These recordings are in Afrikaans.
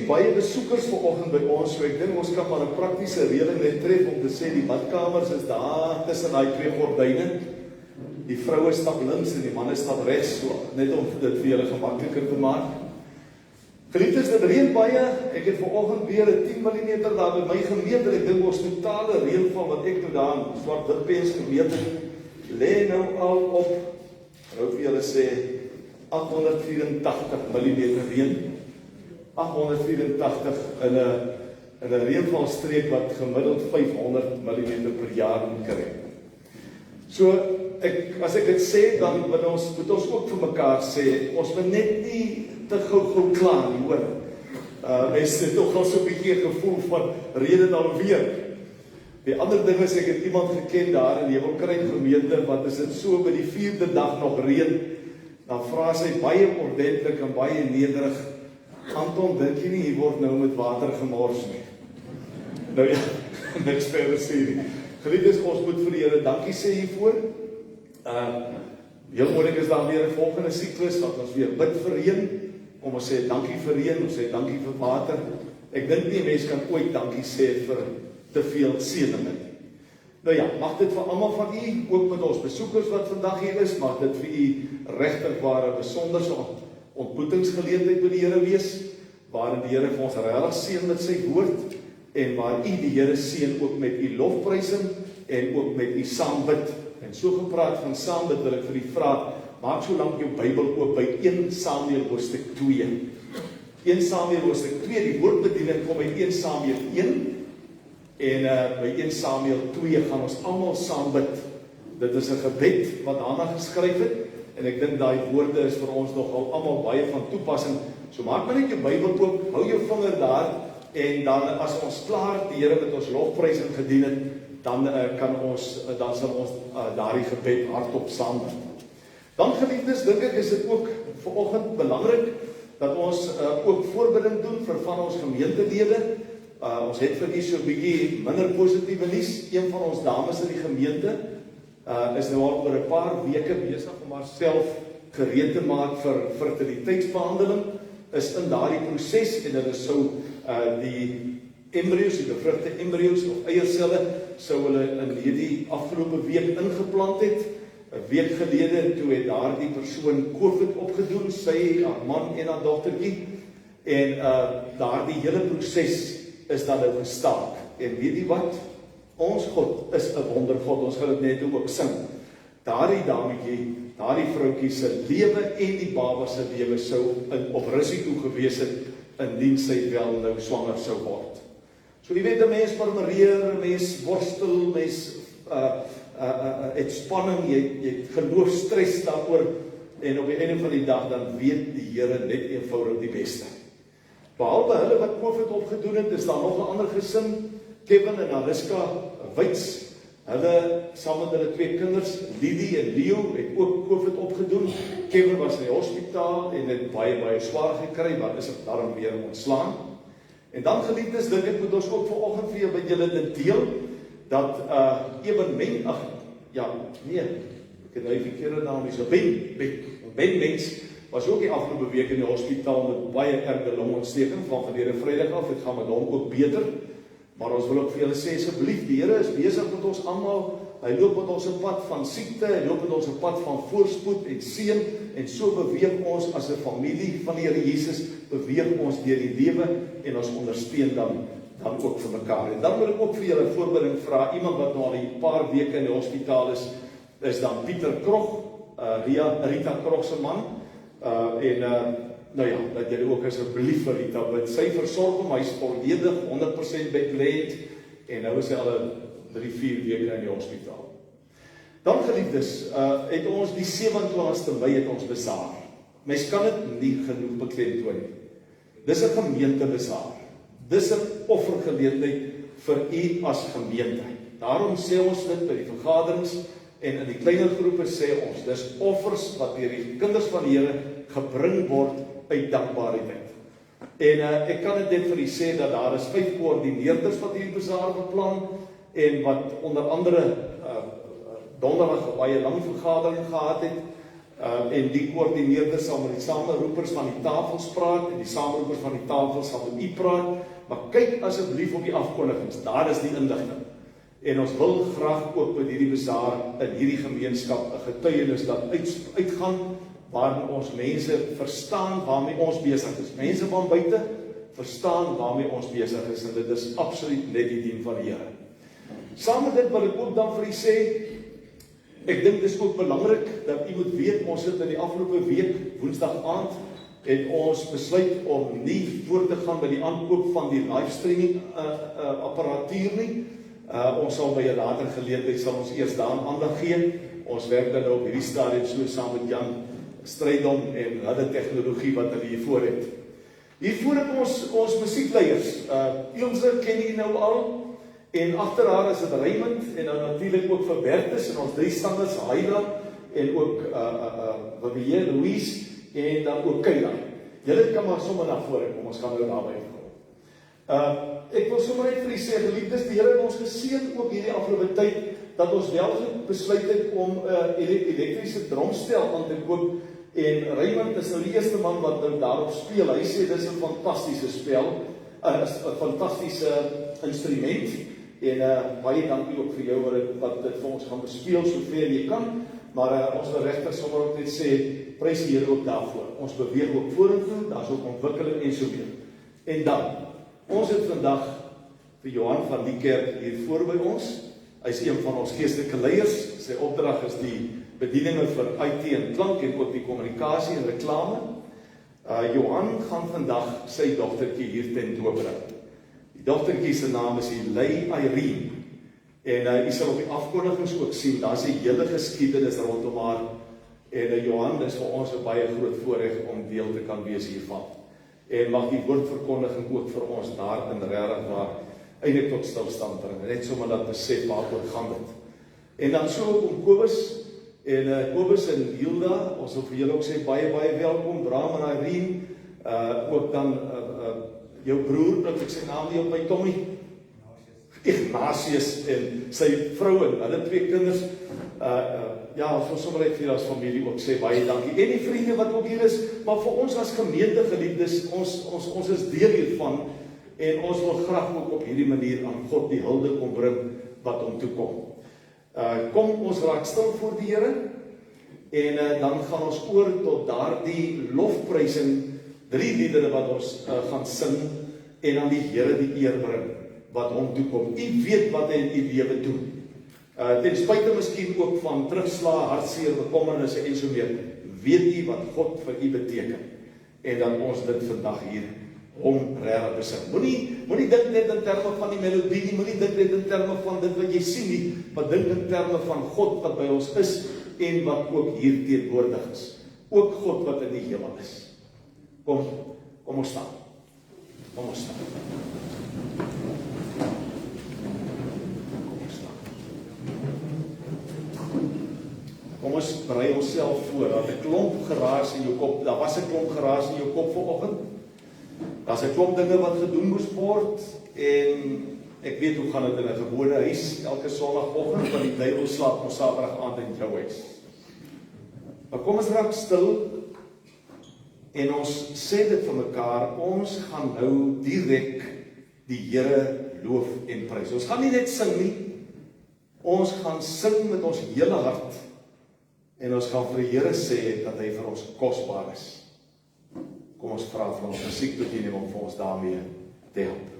baie besoekers vanoggend by ons, so ek dink ons kan maar 'n praktiese reëling net tref om te sê die badkamers is daar tussen daai twee gordyne. Die vroue stap links en die manne stap regs, so net om dit vir julle gemakliker te maak. Geliefdes, dit reën baie. Ek het vanoggend weer 'n 10 mm daar by my gemeet. Ek dink ons totale reënval wat ek nou daar in Swart-Witpens gemeet het, lê nou al op, nou vir julle sê 884 mm reën. 884 in 'n reënvalstreek wat gemiddeld 500 mm per jaar moet kry. So as ek dit sê, dan moet ons ook vir mekaar sê, ons moet net nie te gou klaar nie, hoor. Mense het toch al so 'n bietjie gevoel van rede dan weer. Die ander ding is, ek het iemand geken daar in die Hemelkruid gemeente, wat is dit so by die 4de dag nog reën, dan vra sy baie ordentlik en baie nederig, Anton, dink jy nie, hier word nou met water gemors nie. Nou ja, niks verder sê nie. Geliefdes, ons moet vir die Here dankie sê hiervoor. Heel moontlik is daar weer 'n volgende siklus, wat ons weer bid vir reën, om ons sê dankie vir reën, ons sê dankie vir water. Ek dink nie 'n mens kan ooit dankie sê vir te veel seëninge nie. Nou ja, mag dit vir almal van u, ook met ons besoekers wat vandag hier is, mag dit vir u regtig ware besonderse ontmoetingsgeleentheid met die Here wees, waarin die Here vir ons regtig seën met sy woord, en waar u die Here seën ook met u lofprysing, en ook met u saambid. En so gepraat van saambid, wil ek vir u vra, maak so lank jou Bybel oop by 1 Samuel hoofstuk 2. 1 Samuel hoofstuk 2, die woordbediening kom uit 1 Samuel 1, en by 1 Samuel 2 gaan ons almal saam bid. Dit is 'n gebed wat daarna geskryf het, en ek dink daai woorde is vir ons nogal almal baie van toepassing. So maak maar net jou Bybel oop, hou jou vinger daar, en dan as ons klaar die Here met ons lofprysing gedien het, dan sal ons daardie gebed hardop saam bid. Dan geliefdes, dink ek is dit ook vanoggend belangrik dat ons ook voorbereiding doen vir van ons gemeentelede. Ons het vir u so 'n bietjie minder positiewe nuus. Een van ons dames in die gemeente is nou al oor 'n paar weke besig om haarself gereed te maak vir fertiliteitsbehandeling. Is in daardie proses, en hulle sou die embryo's, die bevrugte embryo's of eierselle, sou hulle in hierdie afgelope week ingeplant het. 'n week gelede, toe het daardie persoon COVID opgedoen, sy, haar man en haar dogtertjie, en daardie hele proses is dan nou gestaak. En weet jy wat? Ons God is 'n wondergod, ons gaan dit net ook sing. Daardie dametjie, daardie vroutjie se lewe en die baba se lewe sou op risiko gewees het, indien sy wel nou swanger sou word. So jy weet, 'n mens marmereer, 'n mens worstel, mens het spanning, jy het geloofstres daaroor, en op die einde van die dag, dan weet die Here net eenvoudig die beste. Behalwe hulle wat COVID opgedoen het, is daar nog 'n ander gesin, Kevin en Ariska Wits. Hulle, saam met hulle 2 kinders, Lidie en Leo, het ook COVID opgedoen. Kevin was in die hospitaal en het baie swaar gekry, maar is het daarom weer ontslaan. En dan geliefdes, dink ek moet ons ook vanoggend vir julle dit deel, dat ek het nou die verkeerde naam, so Ben Mens, was ook die afgelope week in die hospitaal met baie erge longontsteking, van verlede Vrydag af, het gaan met hom ook beter. Maar ons wil ook vir julle sê, asseblief, die Here is besig met ons almal. Hy loop met ons 'n pad van siekte, hy loop met ons 'n pad van voorspoed en seën, en so beweeg ons as 'n familie van die Here Jesus, beweeg ons deur die lewe, en ons ondersteun dan ook vir mekaar. En dan wil ek ook vir julle voorbereiding vra, iemand wat nou al 'n paar weke in die hospitaal is dan Pieter Krog, Rita Krog se man, nou ja, dat julle ook asseblief vir Rita bid. Sy versorg hom, hy is volledig 100% bedreigd, en nou is hy al 3-4 weke in die hospitaal. Dan geliefdes, het ons die 27ste Mei het ons bazaar. Mens kan dit nie genoeg beklemtoon nie. Dis 'n gemeentebazaar. Dis 'n offergeleentheid vir u as gemeente. Daarom sê ons dit by die vergaderings, en in die kleiner groepe sê ons, dis offers wat deur die kinders van die Here gebring word uit dankbaarheid. En ek kan dit net vir u sê, dat daar is 5 koördineerders wat hierdie bazaar beplan, en wat onder andere donderdag 'n baie lang vergadering gehad het, En die koördineerder sal met die sameroepers van die tafels praat en die sameroepers van die tafels sal met u praat, maar kyk asseblief op die afkondigings, daar is die inligting. En ons wil graag ook met hierdie bazaar in hierdie gemeenskap 'n getuienis dat uitgaan, waarin ons mense verstaan waarmee ons besig is. Mense van buite verstaan waarmee ons besig is, en dit is absoluut net die dien van die Here. Saam met dit wil ek ook dan vir u sê, ek dink dit is ook belangrik dat u moet weet, ons het in die afgelope week, woensdag aand, het ons besluit om nie voort te gaan by die aankoop van die livestreaming apparatuur nie. Ons sal by 'n later geleentheid sal ons eers daaraan aandag gee. Ons werk dan op hierdie stadium so saam met Jan Strydom en hulle tegnologie wat hulle hiervoor het. Hiervoor het ons musiekleiers. Ilse ken jy nou al, en agter haar is dit Raymond, en dan natuurlik ook vir Bertus, en ons drie sangers, Haila, en ook Vivier, Louise, en dan ook Kyla. Julle kan maar sommer na vore kom, ons gaan nou daarby kom. Ek wil sommer net vir u sê, geliefdes, die Here het ons geseën ook hierdie afgelope tyd, dat ons wel besluit het om 'n elektriese drumstel aan te koop, en Raymond is nou die eerste man wat nou daarop speel. Hy sê dis 'n fantastiese spel, 'n fantastiese instrument, en baie dankie ook vir jou wat dit vir ons gaan bespeel sover jy kan, maar ons wil regtig sommer ook net sê, prys die Here ook daarvoor. Ons beweeg ook vorentoe, daar's ook ontwikkeling en so meer. En dan, ons het vandag vir Johan van die kerk hier voor by ons. Hy is een van ons geestelike leiers. Sy opdrag is die bedieninge vir IT en klank en ook die kommunikasie en reklame. Johan gaan vandag sy dogtertjie hier ten doop bring. Die dogtertjie se naam is Lei Irene. En u sal op die afkondigings ook sien, daar's 'n hele geskiedenis rondom haar. En Johan, is vir ons 'n baie groot voorreg om deel te kan wees hiervan. En mag die woordverkondiging ook vir ons daarin regtig waar eintlik tot stilstand bring. Net sommer dat besef waaroor gaan dit. En dan so ook om Kobus Kobus en Hilda, ons wil vir julle ook sê baie welkom, Bram en Irene, ook dan jou broer, dat ek sy naam nie op my Tommy, Ignatius en sy vrou en hulle twee kinders. Ja, ons wil sommer net vir as familie ook sê baie dankie. En die vriende wat ook hier is, maar vir ons as gemeente geliefdes, ons is deel hiervan, en ons wil graag ook op hierdie manier aan God die hulde kom bring wat hom toe kom. Kom ons raak stil voor die Here, en dan gaan ons oor tot daardie lofprysing, 3 liedere wat ons gaan sing, en aan die Here die eer bring wat hom toe kom. U weet wat hy in u lewe doen. Ten spyte miskien ook van terugslae, hartseer, bekommernisse en so meer, weet u wat God vir u beteken. En dan ons dit vandag hier om regtig besing. Moenie dink net in terme van die melodie nie, moenie dink net in terme van dit wat jy sien nie, maar dink in terme van God wat by ons is en wat ook hier teenwoordig is. Ook God wat in die hemel is. Kom ons staan. Kom ons staan. Kom ons berei onsself voor. Daar was 'n klomp geraas in jou kop vanoggend. Daar's 'n klomp dinge wat gedoen moes word, en ek weet hoe gaan dit in 'n gewone huis elke Sondagoggend, want die duiwel slaap ons Saterdag aand in jou huis. Maar kom ons raak stil en ons sê dit vir mekaar, ons gaan nou direk die Here loof en prys. Ons gaan nie net sing nie, ons gaan sing met ons hele hart. En ons gaan vir die Here sê dat hy vir ons kosbaar is. Kom ons vra vir ons musiekbediening om vir ons daarmee te help.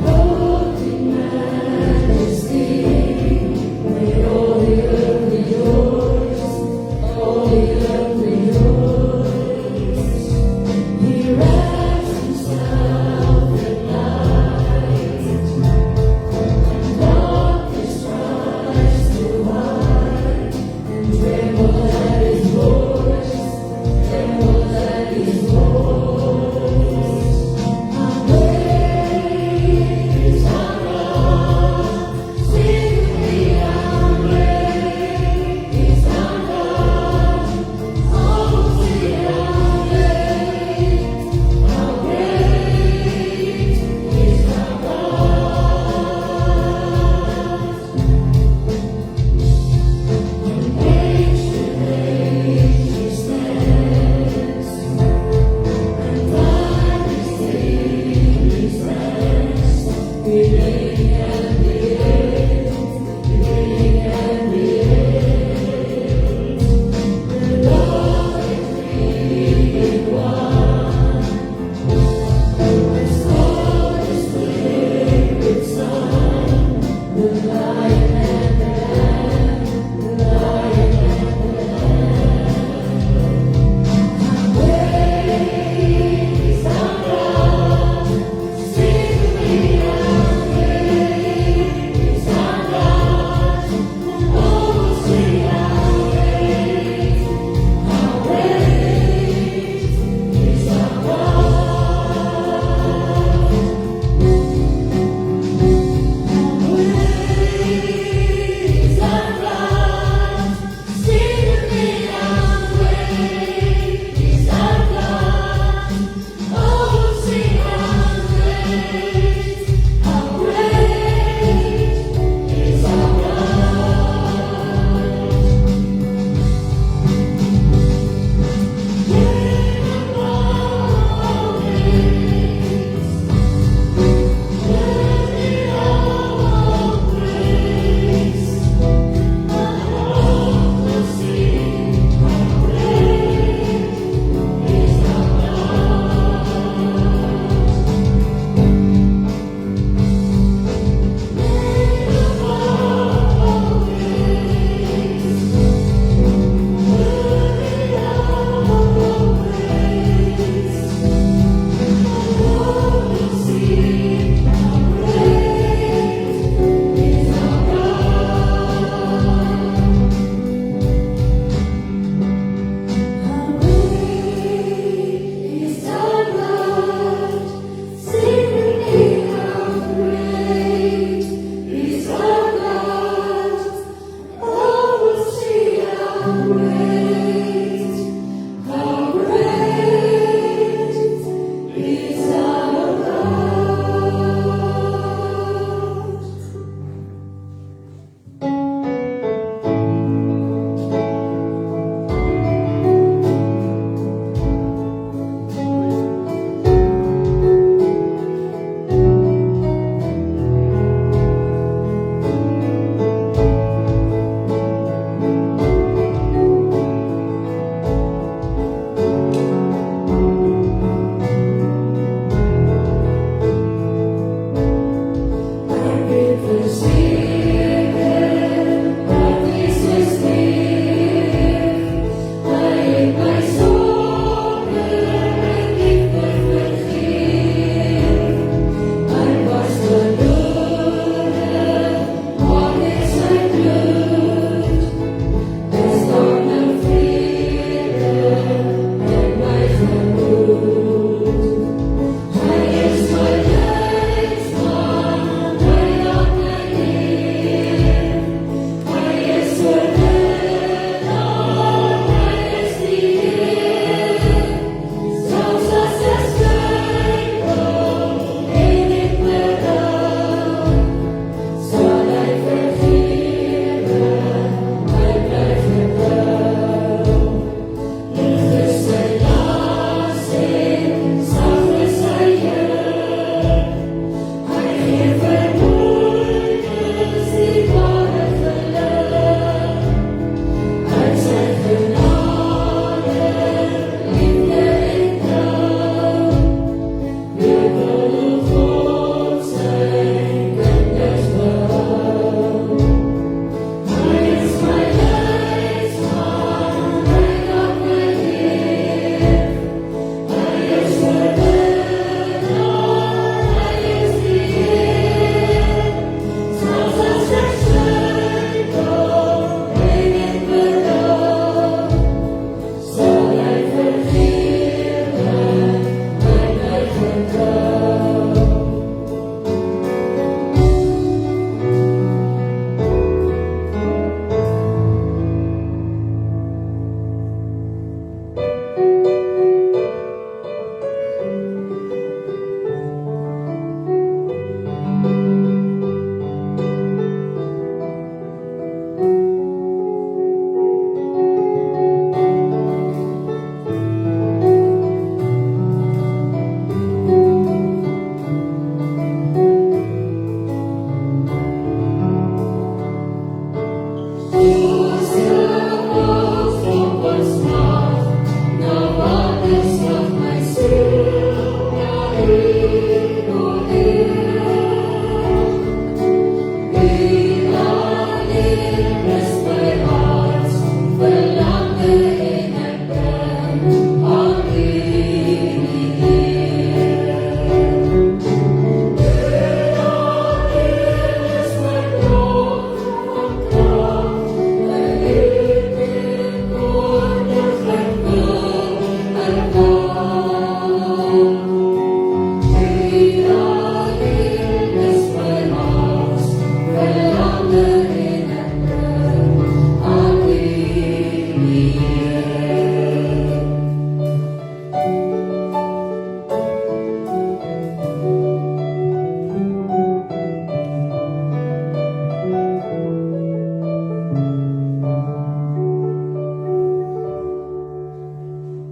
Holy majesty, with all the earth.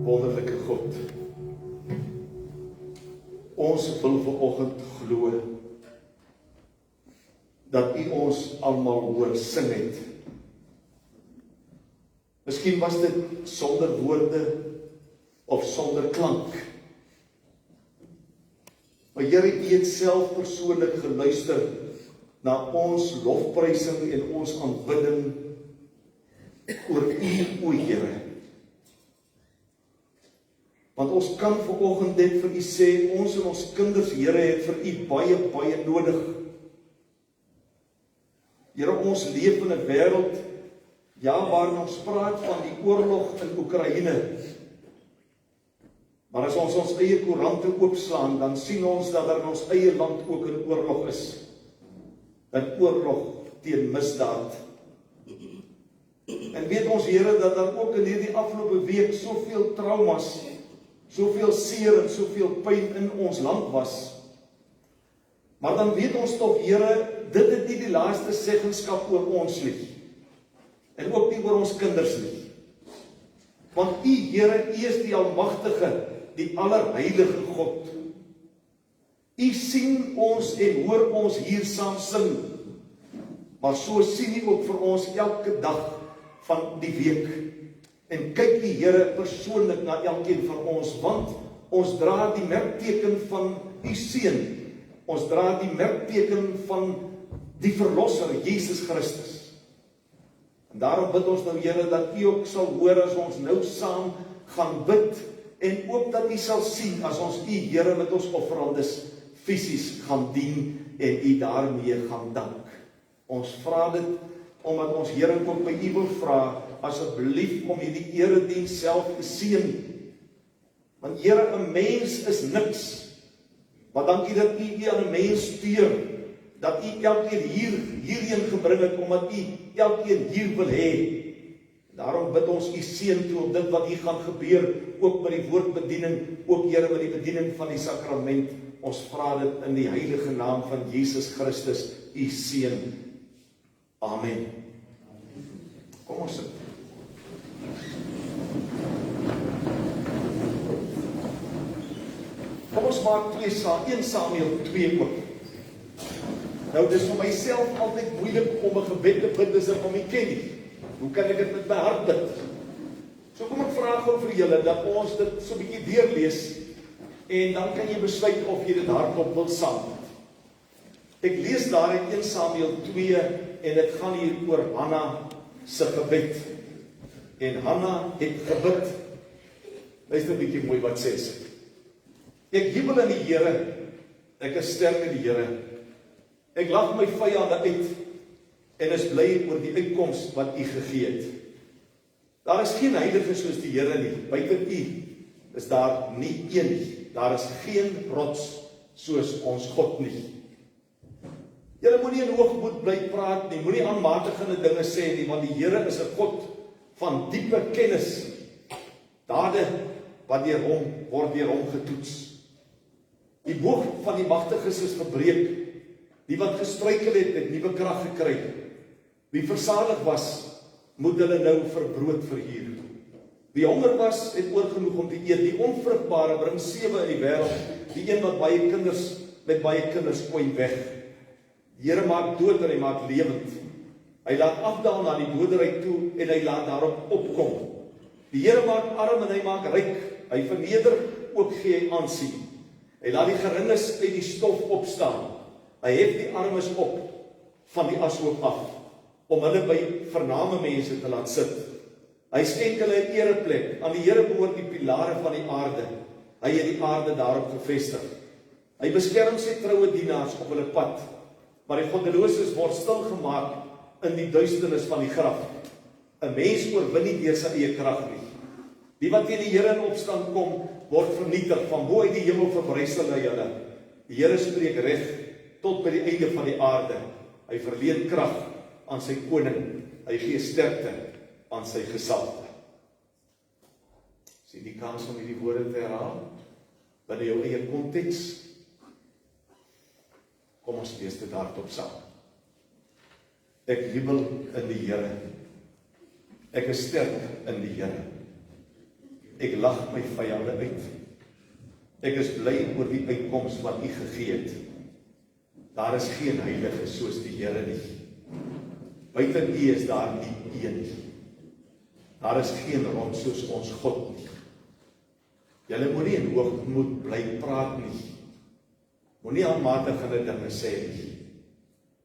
Wonderlike God, ons wil vanoggend glo dat U ons almal hoor sing het. Miskien was dit sonder woorde of sonder klank. Maar Here, U het self persoonlik geluister na ons lofprysing en ons aanbidding oor U, o Here. Want ons kan vanoggend net vir U sê, ons en ons kinders, Here, het vir U baie, baie nodig. Here, ons leef in 'n wêreld, ja, waarin ons praat van die oorlog in Oekraïne. Maar as ons ons eie koerante oopslaan, dan sien ons dat daar in ons eie land ook 'n oorlog is. 'n Oorlog teen misdaad. En weet ons, Here, dat daar ook in hierdie afgelope week soveel traumas, soveel seer en soveel pyn in ons land was. Maar dan weet ons tog, Here, dit het nie die laaste seggenskap oor ons nie. En ook nie oor ons kinders nie. Want U, Here, U is die almagtige, die allerheilige God. U sien ons en hoor ons hier saam sing. Maar so sien U ook vir ons elke dag van die week. En kyk die Here persoonlik na elkeen van ons, want ons dra die merkteken van U seun. Ons dra die merkteken van die verlosser, Jesus Christus. En daarom bid ons nou, Here, dat U ook sal hoor as ons nou saam gaan bid, en ook dat U sal sien as ons U, Here, met ons offerandes fisies gaan dien en U daarmee gaan dank. Ons vra dit omdat ons, Here, ook by U wil vra, asseblief om hierdie erediens self te seën. Want Here, 'n mens is niks. Maar dankie dat U aan 'n mens stuur, dat U elkeen hierheen gebring het, omdat U elkeen hier wil hê. Daarom bid ons U seën toe op dit wat hier gaan gebeur, ook met die woordbediening, ook Here met die bediening van die sakrament. Ons vra dit in die heilige naam van Jesus Christus, U seën. Amen. Kom ons sit. Kom ons maak 1 Samuel 2 oop. Nou, dis vir myself altyd moeilik om 'n gebed te bid as ek hom nie ken nie. Hoe kan ek dit met my hart bid? So kom ek vra gou vir julle dat ons dit so 'n bietjie deurlees en dan kan jy besluit of jy dit hardop wil saam bid. Ek lees daar in 1 Samuel 2 en dit gaan hier oor Hanna se gebed. En Hanna het gebid. Luister 'n bietjie mooi wat sê sy. Ek jubel in die Here, ek is sterk in die Here. Ek lag my vyande uit en is bly oor die uitkoms wat U gegee het. Daar is geen heilige soos die Here nie. Buite U is daar nie een nie. Daar is geen rots soos ons God nie. Julle moenie in hoogmoed bly praat nie, moenie aanmatigende dinge sê nie, want die Here is 'n God van diepe kennis. Dade wat word deur hom getoets. Die boog van die magtiges is verbreek. Die wat gestruikel het nuwe krag gekry. Wie versadig was, moet hulle nou vir brood verhuur. Wie honger was, het oorgenoeg om te eet. Die onvrugbare bring 7 in die wêreld. Die een wat met baie kinders gooi weg. Die Here maak dood en hy maak lewend. Hy laat afdaal na die doderyk toe en hy laat daarop opkom. Die Here maak arm en hy maak ryk. Hy verneder, ook gee hy aansien. Hy laat die geringes uit die stof opstaan. Hy hef die armes op van die ashoop af, om hulle by vername mense te laat sit. Hy skenk hulle 'n ereplek. Aan die Here behoort die pilare van die aarde. Hy het die aarde daarop gevestig. Hy beskerm sy troue dienaars op hulle pad, maar die goddeloses word stilgemaak in die duisternis van die graf. 'n Mens oorwin nie deur sy eie krag nie. Die wat teen die Here in opstand kom, word vernietig. Van bo uit die hemel verbrysel hy hulle. Die Here spreek reg tot by die einde van die aarde. Hy verleen krag aan sy koning. Hy gee sterkte aan sy gesalfde. Sien die kans om hierdie woorde te herhaal binne jou eie konteks. Kom ons lees dit hardop saam. Ek jubel in die Here. Ek is sterk in die Here. Ek lag my vyande uit. Ek is bly oor die uitkoms wat U gegee het. Daar is geen heilige soos die Here nie. Buite U is daar nie een nie. Daar is geen rots soos ons God nie. Julle moenie in hoogmoed bly praat nie. Moenie aanmatigende dinge sê nie.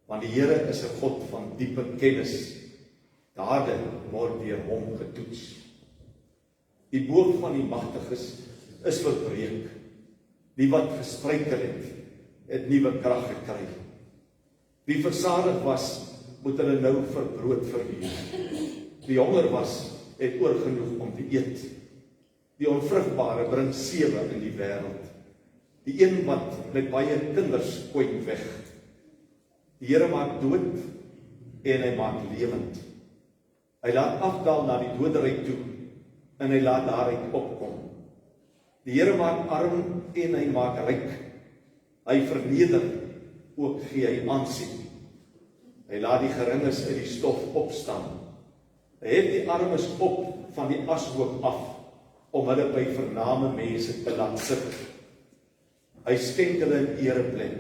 Want die Here is 'n God van diepe kennis. Dade word deur hom getoets. Die boog van die magtiges is verbreek. Die wat gestruikel het nuwe krag gekry. Wie versadig was, moet hulle nou vir brood verweer. Die honger was, het oorgenoeg om te eet. Die onvrugbare bring sewe in die wêreld. Die een wat met baie kinders kwyn weg. Die Here maak dood en hy maak lewend. Hy laat afdaal na die doderyk toe en hy laat daaruit opkom. Die Here maak arm en hy maak ryk. Hy verneder, ook gee hy aansien. Hy laat die geringes uit die stof opstaan. Hy het die armes op van die ashoop af, om hulle by vername mense te laat sit. Hy skenk hulle 'n ereplek.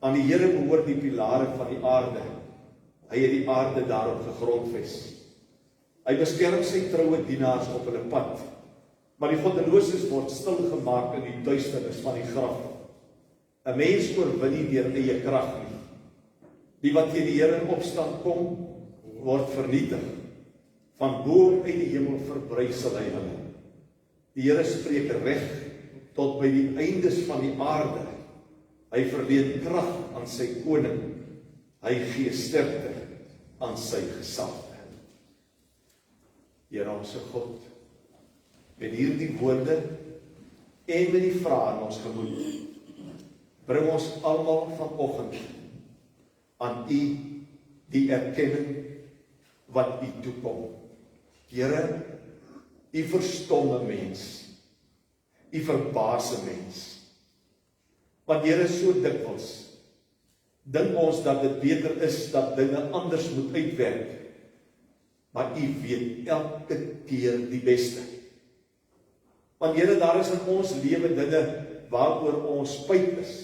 Aan die Here behoort die pilare van die aarde. Hy het die aarde daarop gegrondves. Hy beskerm sy troue dienaars op hulle pad, maar die goddeloses word stilgemaak in die duisternis van die graf. 'n Mens oorwin nie deur eie krag nie. Die wat teen die Here in opstand kom, word vernietig. Van bo uit die hemel verbrysel hy hulle. Die Here spreek reg tot by die eindes van die aarde. Hy verleen krag aan sy koning. Hy gee sterkte aan sy gesalfde. Here ons God, met hierdie woorde en met die vrae in ons gemoed, bring ons almal vanoggend aan U die erkenning wat U toekom. Here, U verstomme mens, U verbase mens. Want Here, so dikwels dink ons dat dit beter is dat dinge anders moet uitwerk, maar U weet elke keer die beste. Want Here, daar is in ons lewe dinge waaroor ons spyt is.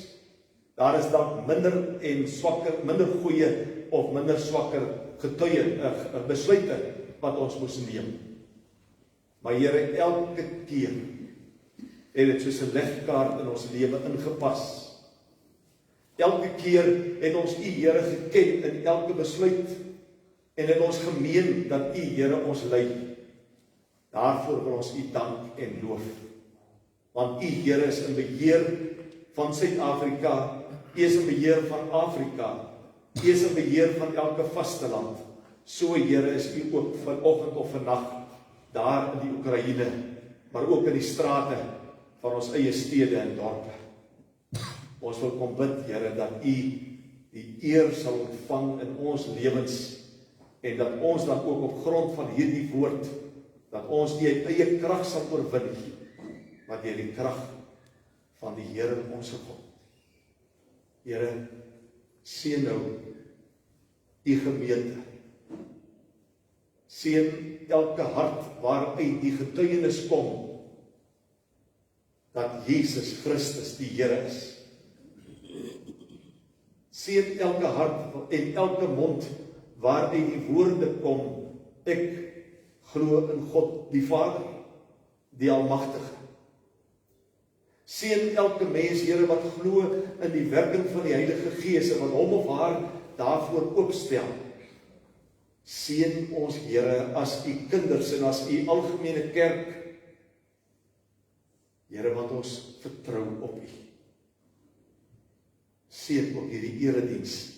Daar is dalk minder en swakker, minder goeie of minder swakker besluite wat ons moes neem. Maar Here, elke keer het dit soos 'n legkaart in ons lewe ingepas. Elke keer het ons U, Here, geken in elke besluit en het ons gemeen dat U, Here, ons lei. Daarvoor wil ons U dank en loof. Want U, Here, is in beheer van Suid-Afrika. U is in beheer van Afrika. U is in beheer van elke vasteland. So, Here, is U ook vanoggend of vannag daar in die Oekraïne, maar ook in die strate van ons eie stede en dorpe. Ons wil kom bid, Here, dat U die eer sal ontvang in ons lewens en dat ons dan ook op grond van hierdie woord, dat ons nie uit eie krag sal oorwin, maar deur die krag van die Here ons God. Here, seën nou U gemeente. Seën elke hart waaruit die getuienis kom dat Jesus Christus die Here is. Seën elke hart en elke mond waaruit die woorde kom, ek glo in God die Vader, die Almagtige. Seën elke mens, Here, wat glo in die werking van die Heilige Gees en wat hom of haar daarvoor oopstel. Seën ons, Here, as u kinders en as u algemene kerk, Here, wat ons vertrou op u. Seën ook hierdie erediens.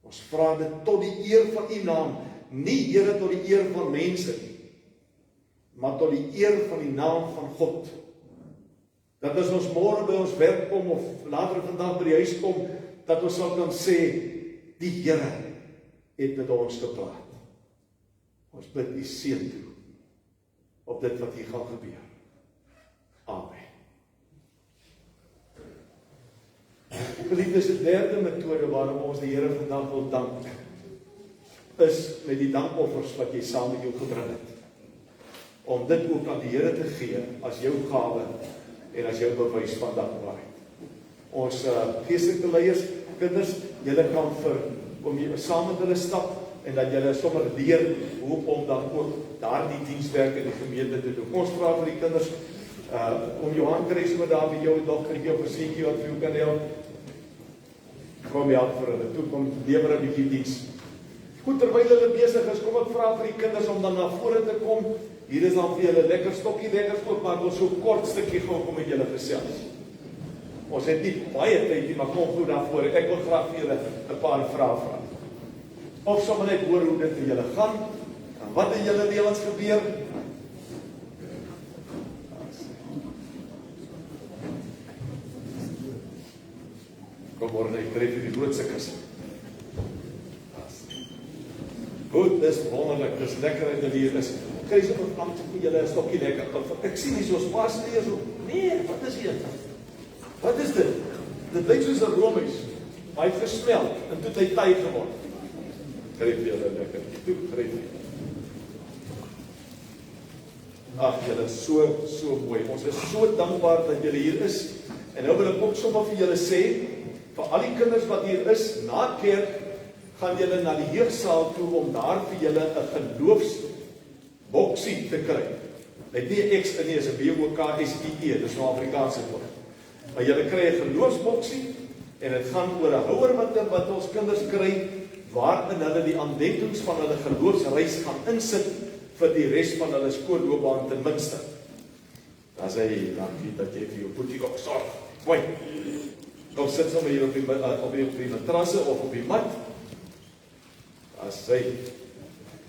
Ons vra dit tot die eer van u naam, nie, Here, tot die eer van mense, maar tot die eer van die naam van God. Dat as ons môre by ons werk kom, of later vandag by die huis kom, dat ons sal kan sê, die Here het met ons gepraat. Ons bid u seën toe, op dit wat hier gaan gebeur. Amen. Geliefdes, die derde metode waarom ons die Here vandag wil dank, is met die dankoffers wat jy saam met jou gebring het. Om dit ook aan die Here te gee, as jou gawe, en as jou bewys van dankbaarheid. Ons geestelike leiers, kinders, julle kan om jy saam met hulle stap, en dat julle sommer leer hoe om dan ook daardie dienswerk in die gemeente te doen. Ons vra vir die kinders, om Johan kry sommer daar by jou dogter, jou versiekie wat vir jou kan help. Kom help vir hulle, toe kom lewer 'n bietjie diens. Goed, terwyl hulle besig is, kom ek vra vir die kinders om dan na vore te kom. Hier is dan vir julle lekker stokkie lekker koop, maar ons so kort stukkie gou kom met julle gesels. Ons het nie baie tyd nie, maar kom goed daarvoor. Ek wil graag vir julle 'n paar vrae vra. Of sommer net hoor hoe dit vir julle gaan, en wat in julle lewens gebeur. Kom môre, ek kry vir die grootste kus. Goed, dis wonderlik, dis lekker uit die hier is. Kry so 'n plank vir julle 'n stokkie lekker. Ek sien nie soos pas nie so. Nee, wat is hier? Wat is dit? Dit lyk soos 'n roomys. Maar hy het gesmeld en toe het hy taai geword. Kry vir julle lekker. Toe kry vir. Ag, julle is so mooi. Ons is so dankbaar dat julle hier is. En nou wil ek ook sommer vir julle sê, vir al die kinders wat hier is, na kerk, gaan julle na die jeugsaal toe om daar vir julle 'n geloofsboksie te kry. Dit nie 'n X in nie, is 'n BOKSIE, dis nou Afrikaanse woord. Maar julle kry 'n geloofsboksie en dit gaan oor 'n houer wat ons kinders kry, waarin hulle die aandenkings van hulle geloofsreis gaan insit vir die res van hulle skoolloopbaan ten minste. Dan sê hy, dankie dat jy vir jou boetie ook sorg. Mooi. Kom sit sommer hier op die matrasse of op die mat. As hy.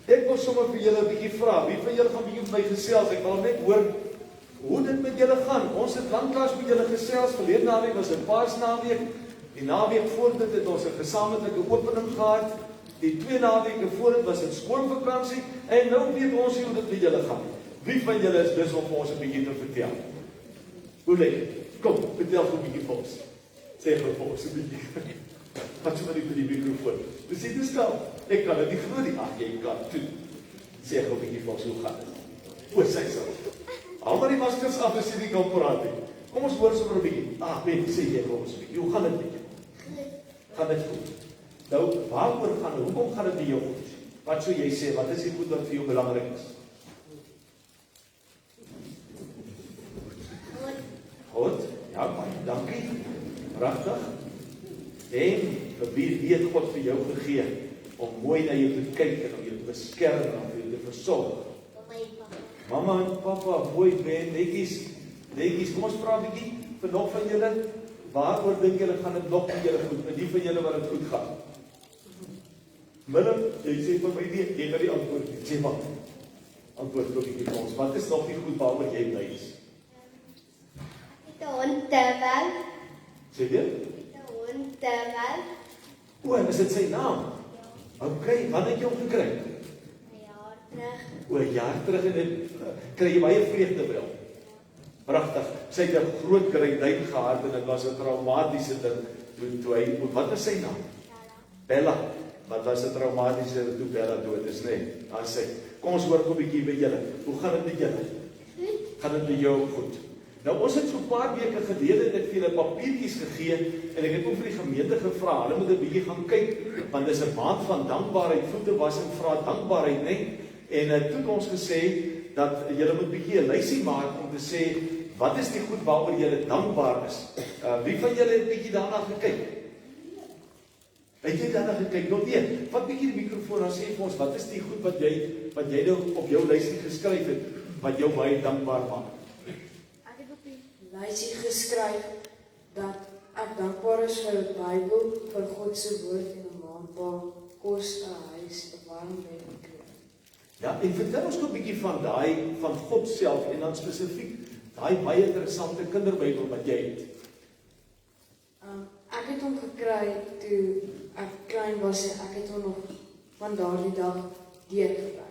Ek wil sommer vir julle 'n bietjie vra. Wie van julle gaan bietjie met my gesels? Ek wil net hoor hoe dit met julle gaan. Ons het lanklaas met julle gesels. Verlede naweek was 'n Paasnaweek. Die naweek voor dit het ons 'n gesamentlike opening gehad. Die 2 naweke voor dit was 'n skoolvakansie en nou weet ons hoe dit met julle gaan. Wie van julle is dus om ons 'n bietjie te vertel? Hoe lyk dit? Kom, vertel gou 'n bietjie vir ons. Sê vir ons 'n bietjie. Wat sommer vir die mikrofoon. Dis dit stel. Ek kan dit nie glo nie. Ag, jy kan toe. Sê gou 'n bietjie vir ons hoe gaan dit? O, sê so. Al maar die maskers af as jy nie kan praat nie. Kom ons hoor sommer 'n bietjie. Ben, sê jy vir ons 'n bietjie. Hoe gaan dit met jou? Gaan dit goed? Nou, waaroor gaan dit? Hoekom gaan dit met jou goed? Wat sou jy sê? Wat is die goed wat vir jou belangrik is? Goed? Ja, baie dankie. Pragtig. En vir wie het God vir jou gegee om mooi na jou te kyk en om jou te beskerm en om jou te versorg? Mama en papa, mooi Ben, netjies. Kom ons vra 'n bietjie vir nog van julle. Waaroor dink julle gaan dit nog met julle goed? Met die van julle wat dit goed gaan? Willem, jy sê vir my nie, jy gaan die antwoord nie. Sê wat? Antwoord vir die vir ons. Wat is nog nie goed waaroor jy bly is? Die hond te wel. Sê weer? Die hond te wel. O, is dit sy naam? Ok, wanneer het jy hom gekry? 'n jaar terug. O, 'n jaar terug en dit kry jy baie vreugde wel. Pragtig. Sy het 'n groot kruitduin gehad en dit was 'n traumatiese ding toe hy, wat is sy naam? Bella. Wat was 'n traumatiese toe Bella dood is, nee. Daar sê, kom ons hoor 'n bietjie by julle. Hoe gaan dit met julle? Goed. Gaan dit met jou goed? Nou ons het so 'n paar weke gelede dit vir julle papiertjies gegee en ek het ook vir die gemeente gevra, hulle moet 'n bietjie gaan kyk want dis 'n maand van dankbaarheid, voete was en vra dankbaarheid, né? En toe het ons gesê dat julle moet bietjie 'n lysie maak om te sê wat is die goed waaroor julle dankbaar is? Wie van julle het bietjie daarna gekyk? Het jy daarna gekyk? Nog nie. Vat bietjie die mikrofoon en sê vir ons wat is die goed wat jy nou op jou lysie geskryf het wat jou baie dankbaar maak? Ek het op die lysie geskryf dat ek dankbaar is vir die Bybel, vir God se woord en 'n maandpaal, kos, 'n huis, 'n warm bed en klere. Ja, en vertel ons nog 'n bietjie van God self en dan spesifiek daai baie interessante kinderbybel wat jy het. Ek het hom gekry toe ek klein was en ek het hom nog van daardie dag deurgebly.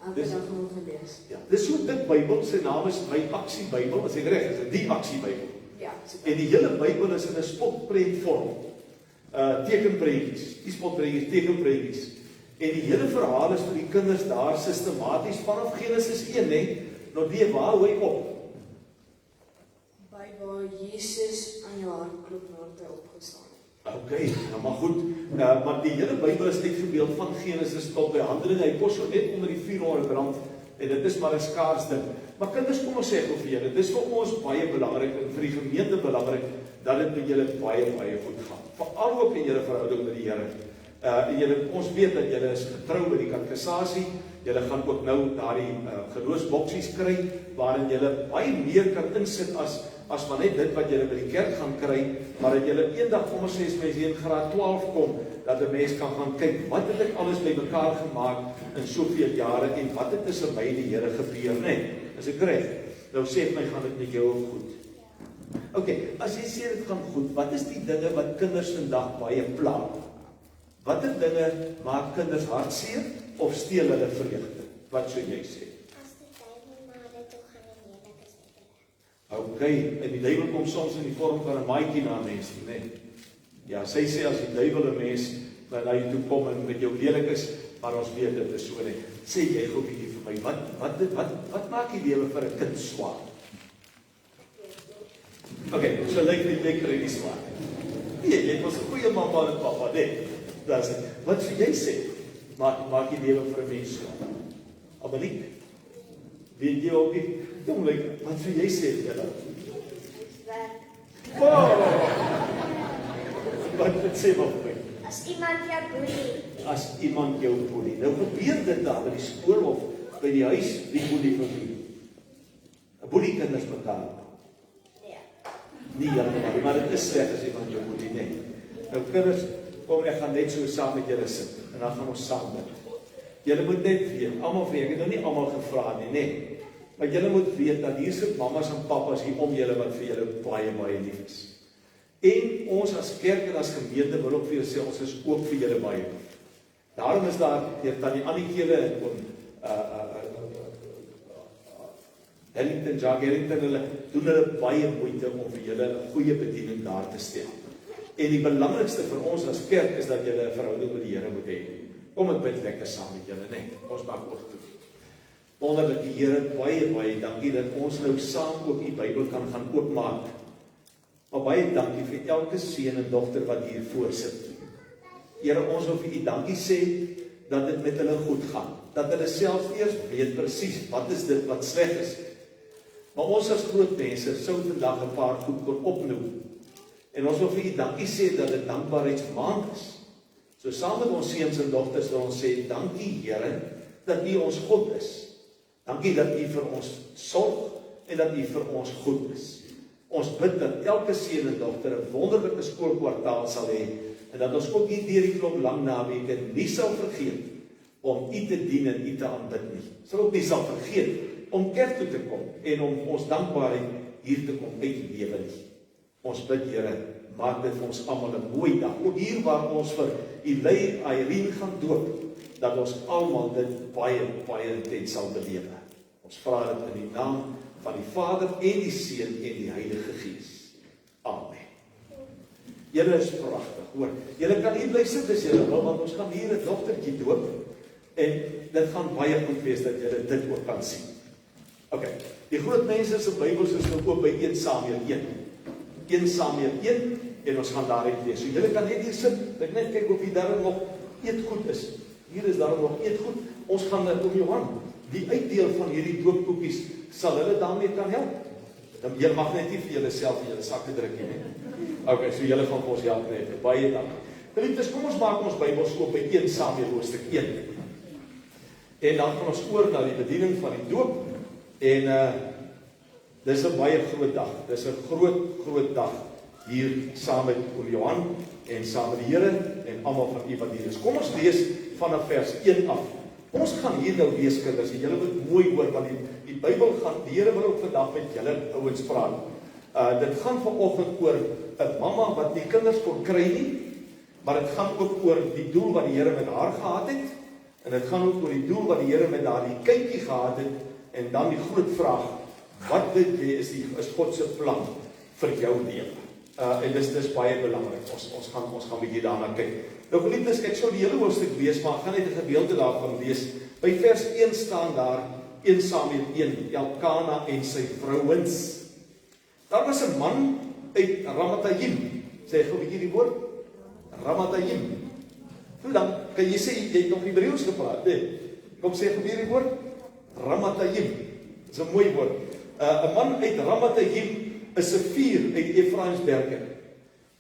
Elke dag hom gelees. Ja, dis so 'n dik Bybel, sy naam is My Aksie Bybel, as ek reg is, die Aksie Bybel. Ja, En die hele Bybel is in 'n spotprentvorm. Tekenprentjies, nie spotprentjies, tekenprentjies. En die hele verhaal is vir die kinders daar sistematies vanaf Genesis 1, né? Nou die waar hou hy op? by waar Jesus aan jou hart klop nadat hy opgestaan het. Okay, nou maar goed. Maar die hele Bybel is uitgebeeld van Genesis tot by Handelinge. Hy kos so net onder die R400 en dit is maar 'n skaars ding. Maar kinders, kom ons sê gou vir julle, dit is vir ons baie belangrik en vir die gemeente belangrik dat dit met julle baie goed gaan. Veral ook in julle verhouding met die Here. En ons weet dat julle is getrou by die katekisasie. Julle gaan ook nou daardie geloofsboksies kry waarin julle baie meer kan insit as van net dit wat julle by die kerk gaan kry, maar dat julle eendag, kom ons sê as mens hier in graad 12 kom, dat 'n mens kan gaan kyk wat het ek alles bymekaar gemaak in soveel jare en wat het tussen my en die Here gebeur, né? Is ek reg? Nou sê my, gaan dit met jou goed? Okay, as jy sê dit gaan goed, wat is die dinge wat kinders vandag baie pla? Watter dinge maak kinders hartseer of steel hulle vreugde? Wat sou jy sê? As die duiwel na hulle toe gaan en lelik is met hulle. Okay, en die duiwel kom soms in die vorm van 'n maatjie na mense, né? Ja, sy sê as die duiwel 'n mens na jou toe kom en met jou lelik is, maar ons weet dit is so nie. Sê jy gou bietjie vir my, wat maak die lewe vir 'n kind swaar? Okay, so lyk dit jy kry nie swaar. Nee, jy was 'n goeie mamma en pappa, né? Dis wat sou jy sê? Maak die lewe vir 'n mens swaar. Abeliek. Weet jy ook nie? Kom lyk, wat sou jy sê julle? Dis werk. Wat sê maar vir my? As iemand jou boelie, As iemand jou boelie. Nou gebeur dit daar by die skool of by die huis, wie boelie vir wie? 'n Boelie kinders mekaar. nee. Nie heeltemal, maar dit is sleg as iemand jou boelie, nee. Nou kinders, kom ek gaan net so saam met julle sit en dan gaan ons saam bid. Julle moet net weet, almal vir ek het nou nie almal gevra nie, nee. Maar julle moet weet dat hier sit mammas en pappas hier om julle wat vir julle baie lief is. En ons as kerk en as gemeente wil ook vir julle sê, ons is ook vir julle baie lief. Daarom is daar deur tannie Anniekele en oom Harrington, hulle doen hulle baie moeite om vir julle 'n goeie bediening daar te stel. En die belangrikste vir ons as kerk is dat julle 'n verhouding met die Here moet hê. Kom ek bid lekker saam met julle, né? Ons maak oor toe. Wonderlike Here, baie dankie dat ons nou saam ook die Bybel kan gaan oopmaak. Maar baie dankie vir elke seun en dogter wat hier voorsit. Here, ons wil vir U dankie sê dat dit met hulle goed gaan. Dat hulle selfs eers weet presies wat is dit wat sleg is. Maar ons as groot mense sou vandag 'n paar goed kon opnoem. En ons wil vir U dankie sê dat dit dankbaarheidsmaand is. So saam met ons seuns en dogters wil ons sê, dankie Here, dat U ons God is. Dankie dat U vir ons sorg en dat U vir ons goed is. Ons bid dat elke seun en dogter 'n wonderlike skoolkwartaal sal hê en dat ons ook nie deur die klomp lang naweke nie sal vergeet om U te dien en U te aanbid nie. Sal ook nie sal vergeet om kerk toe te kom en om ons dankbaarheid hier te kom uitlewe nie. Ons bid Here, maak dit vir ons almal 'n mooi dag. Ook hier waar ons vir Eli Irene gaan doop, dat ons almal dit baie intens sal belewe. Ons vra dit in die naam van die Vader en die Seun en die Heilige Gees. Amen. Julle is pragtig, hoor. Julle kan hier bly sit as julle wil, want ons gaan hier 'n dogtertjie doop en dit gaan baie goed wees dat julle dit ook kan sien. Ok, die groot mense se Bybels is nou oop by 1 Samuel 1. 1 Samuel 1 en ons gaan daaruit lees. So julle kan net hier sit, ek net kyk of hier daar nog eetgoed is. Hier is daar nog eetgoed. Ons gaan oom Johan, die uitdeel van hierdie doopkoekies, sal hulle daarmee kan help? Dan jy mag net nie vir julle self in julle sakke druk nie. Ok, so julle gaan vir ons help net. Baie dankie. Geliefdes, kom ons maak ons Bybels oop by 1 Samuel hoofstuk 1. En dan gaan ons oor na die bediening van die doop. En dis 'n baie groot dag. Dis 'n groot dag hier saam met oom Johan en saam met die Here en almal van u wat hier is. Kom ons lees vanaf vers 1 af. Ons gaan hier nou lees, kinders, en julle moet mooi hoor want die Bybel gaan, die Here wil ook vandag met julle ouens praat. Dit gaan vanoggend oor 'n mamma wat nie kinders kon kry nie, maar dit gaan ook oor die doel wat die Here met haar gehad het, en dit gaan ook oor die doel wat die Here met daardie kindjie gehad het, en dan die groot vraag, wat dit is God se plan vir jou lewe? En dis baie belangrik. Ons gaan 'n bietjie daarna kyk. Nou geliefdes, ek sou die hele hoofstuk lees, maar ek gaan net 'n gedeelte daarvan lees. By vers 1 staan daar 1 Samuel 1, Elkana en sy vrouens. Daar was 'n man uit Ramatayim. Sê gou 'n bietjie die woord Ramatayim. Nou dan kan jy sê jy het nog Hebreëus gepraat, hè? Kom sê gou hierdie woord Ramatayim. Dis 'n mooi woord. 'n Man uit Ramatayim is 'n vuur uit Efraimsberge.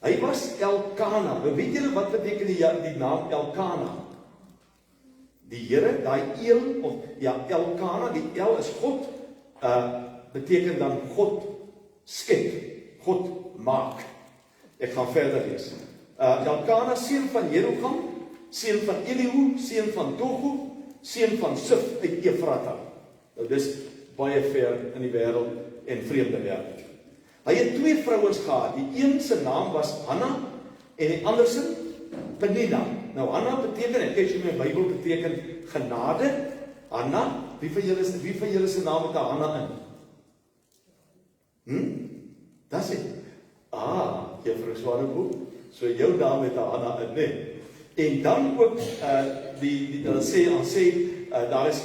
Hy was Elkana. Nou weet julle wat beteken die naam Elkana? Die Here, daai eel of ja, Elkana, die El is God, beteken dan God skep, God maak. Ek gaan verder lees. Elkana, seun van Jeroham, seun van Elihu, seun van Tohu, seun van Sif uit Efrata. Nou dis baie ver in die wêreld en vreemde wêreld. Hy het 2 vrouens gehad. Die een se naam was Hanna en die ander se Penina. Nou Hanna beteken, ek kyk jy my Bybel beteken genade. Hanna, wie van julle se naam het 'n Hanna in? Das dit. Juffrou Swanepoel. So jou naam het 'n Hanna in, né? En dan ook hulle sê daar is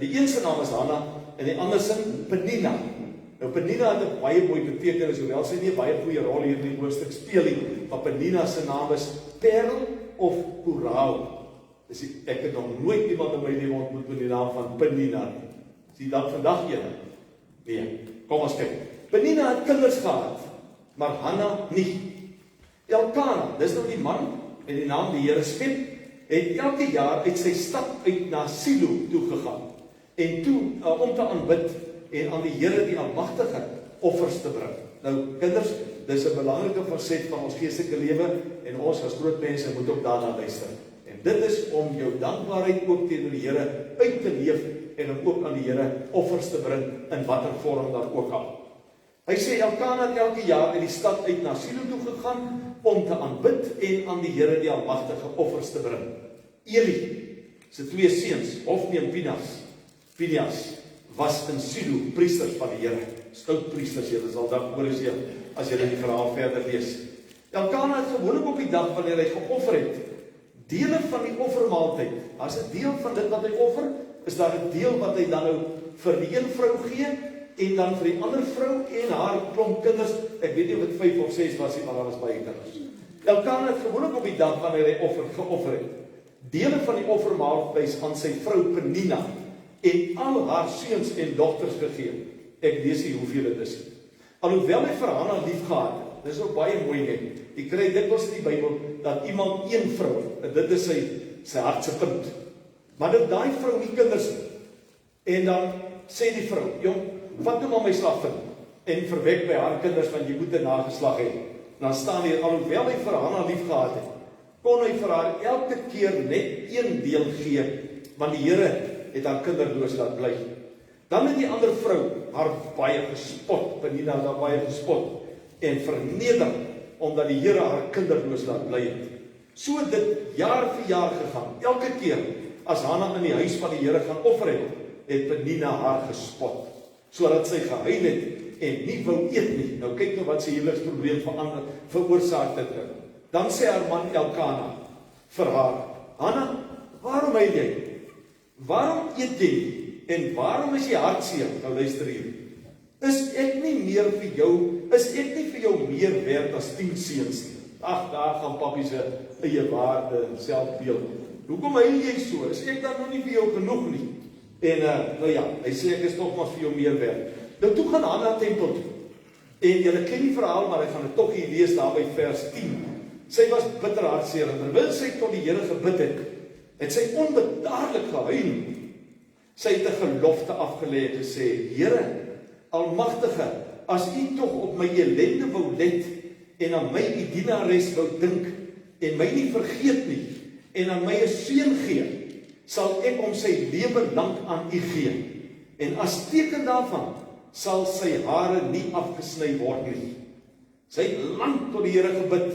die een se naam is Hanna en die ander se Penina. Nou Penina het 'n baie mooi betekenis, hoewel sy nie 'n baie goeie rol hier in die hoofstuk speel nie, maar Penina se naam is Perl of Koraal. Ek het nog nooit iemand in my lewe ontmoet met die naam van Penina. Sien dan vandag een? Nee, kom ons kyk. Penina het kinders gehad, maar Hanna nie. Elkana, dis nou die man en die naam die Here skep, het elke jaar uit sy stad uit na Silo toe gegaan en toe om te aanbid en aan die Here die Almagtige offers te bring. Nou kinders, dis 'n belangrike faset van ons geestelike lewe en ons as groot mense moet ook daarna luister. En dit is om jou dankbaarheid ook teenoor die Here uit te leef en om ook aan die Here offers te bring in watter vorm dan ook al. Hy sê Elkana het elke jaar uit die stad uit na Silo toe gegaan om te aanbid en aan die Here die Almagtige offers te bring. Eli se 2 seuns, Hofni en Pinias, was in Silo priesters van die Here. Stout priesters, julle sal dalk hoor as julle die verhaal verder lees. Elkana het gewoonlik op die dag wanneer hy geoffer het, dele van die offermaaltyd. As 'n deel van dit wat hy offer, is daar 'n deel wat hy dan nou vir die een vrou gee en dan vir die ander vrou en haar klomp kinders. Ek weet nie of dit 5 of 6 was nie, maar daar was baie kinders. Elkana het gewoonlik op die dag wanneer hy geoffer het, dele van die offermaaltyd aan sy vrou Penina en al haar seuns en dogters gegee. Ek lees nie hoeveel dit is. Alhoewel hy vir Hanna lief gehad het, dis ook baie mooi net. Jy kry dikwels in die Bybel dat iemand een vrou, en dit is sy hartse punt. Maar dit daai vrou nie kinders nie. En dan sê die vrou, jong, vat nou maar my slavin en verwek by haar kinders want jy moet 'n nageslag hê. Dan staan hier, alhoewel hy vir Hanna lief gehad het, kon hy vir haar elke keer net 1 deel gee, want die Here het haar kinderloos laat bly. Dan het die ander vrou haar baie gespot, Penina het haar baie gespot en verneder, omdat die Here haar kinderloos laat bly het. So het dit jaar vir jaar gegaan. Elke keer as Hanna in die huis van die Here gaan offer het Penina haar gespot, sodat sy gehuil het en nie wou eet nie. Nou kyk nou wat sy huweliksprobleem veroorsaak het. Dan sê haar man Elkana vir haar, Hanna, waarom huil jy? Waarom eet jy nie? En waarom is jy hartseer? Nou luister hier. Is ek nie meer vir jou, is ek nie vir jou meer werd as 10 seuns nie? Ag, daar gaan pappie se eie waarde en selfbeeld. Hoekom huil jy so? Is ek dan nog nie vir jou genoeg nie? En nou ja, hy sê ek is nog maar vir jou meer werd. Nou toe gaan Hanna tempel toe. En julle ken die verhaal, maar ek gaan dit tog hier lees daar by vers 10. Sy was bitter hartseer en terwyl sy tot die Here gebid het sy onbedaarlik gehuil. Sy het 'n gelofte afgelê en gesê: Here, Almagtige, as U tog op my ellende wou let en aan my U dienares wou dink en my nie vergeet nie en aan my 'n seun gee, sal ek hom sy lewe lank aan U gee. En as teken daarvan sal sy hare nie afgesny word nie. Sy het lank tot die Here gebid.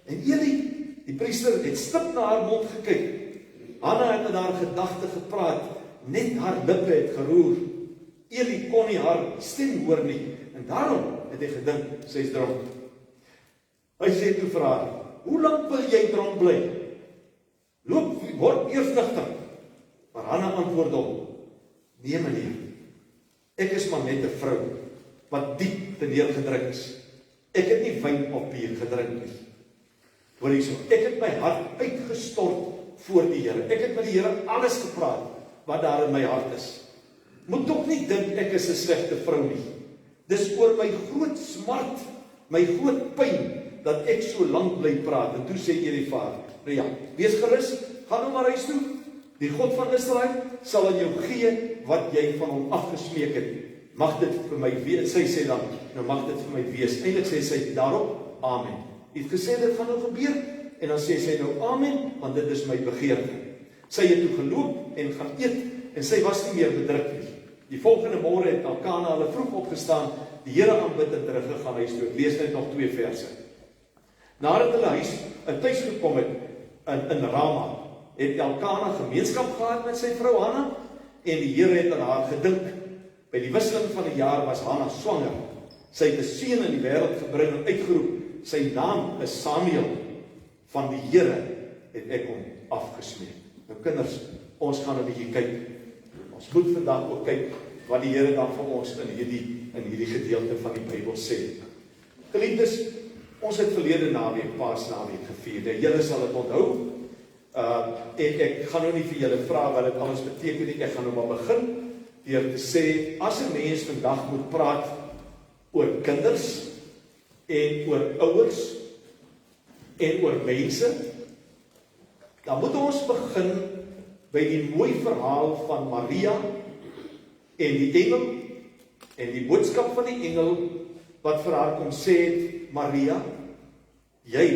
En Eli, die priester, het stip na haar mond gekyk. Hanna het in haar gedagte gepraat, net haar lippe het geroer. Eli kon nie haar stem hoor nie, en daarom het hy gedink, sy is dronk. Hy sê toe vir haar: Hoe lank wil jy dronk bly? Loop, word eers nugter. Maar Hanna antwoord hom: Nee meneer, ek is maar net 'n vrou, wat diep teneergedruk is. Ek het nie wyn of bier gedrink nie. Hoor hierso, ek het my hart uitgestort voor die Here. Ek het met die Here alles gepraat wat daar in my hart is. Moet tog nie dink ek is 'n slegte vrou nie. Dis oor my groot smart, my groot pyn, dat ek so lank bly praat. En toe sê Elifar: Nou ja, wees gerus, gaan nou maar huis toe. Die God van Israel sal aan jou gee wat jy van hom afgesmeek het. Mag dit vir my wees, sy sê dan, nou mag dit vir my wees. Eintlik sê sy daarop, amen. Hy het gesê dit gaan nou gebeur, en dan sê sy nou amen, want dit is my begeerte. Sy het toe geloop en gaan eet, en sy was nie meer bedruk nie. Die volgende môre het Elkana hulle vroeg opgestaan, die Here aanbid en teruggegaan huis toe. Ek lees net nog 2 verse. Nadat hulle tuis gekom het in Rama, het Elkana gemeenskap gehad met sy vrou Hanna, en die Here het aan haar gedink. By die wisseling van die jaar was Hanna swanger. Sy het 'n seun in die wêreld gebring en uitgeroep: Sy naam is Samuel. Van die Here het ek hom afgesmeek. Nou kinders, ons gaan 'n bietjie kyk. Ons moet vandag ook kyk wat die Here dan vir ons in hierdie gedeelte van die Bybel sê. Geliefdes, ons het verlede naweek, Paasnaweek gevier. Julle sal dit onthou. En ek gaan nou nie vir julle vra wat dit alles beteken nie. Ek gaan nou maar begin deur te sê, as 'n mens vandag moet praat oor kinders en oor ouers en oor mense, dan moet ons begin by die mooi verhaal van Maria en die engel en die boodskap van die engel wat vir haar kom sê het: Maria, jy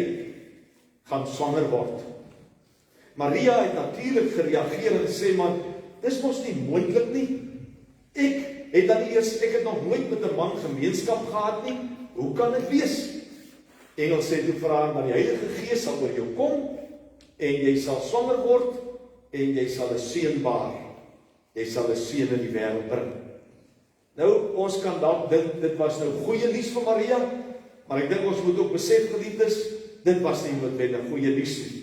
gaan swanger word. Maria het natuurlik gereageer en sê: Maar dis mos nie moontlik nie. Ek het nog nooit met 'n man gemeenskap gehad nie. Hoe kan dit wees? Engel sê toe vir haar: Maar die Heilige Gees sal oor jou kom en jy sal swanger word en jy sal 'n seun baar. Jy sal 'n seun in die wêreld bring. Nou, ons kan dalk dink dit was nou goeie nuus vir Maria, maar ek dink ons moet ook besef, geliefdes, dit was nie noodwendig goeie nuus nie.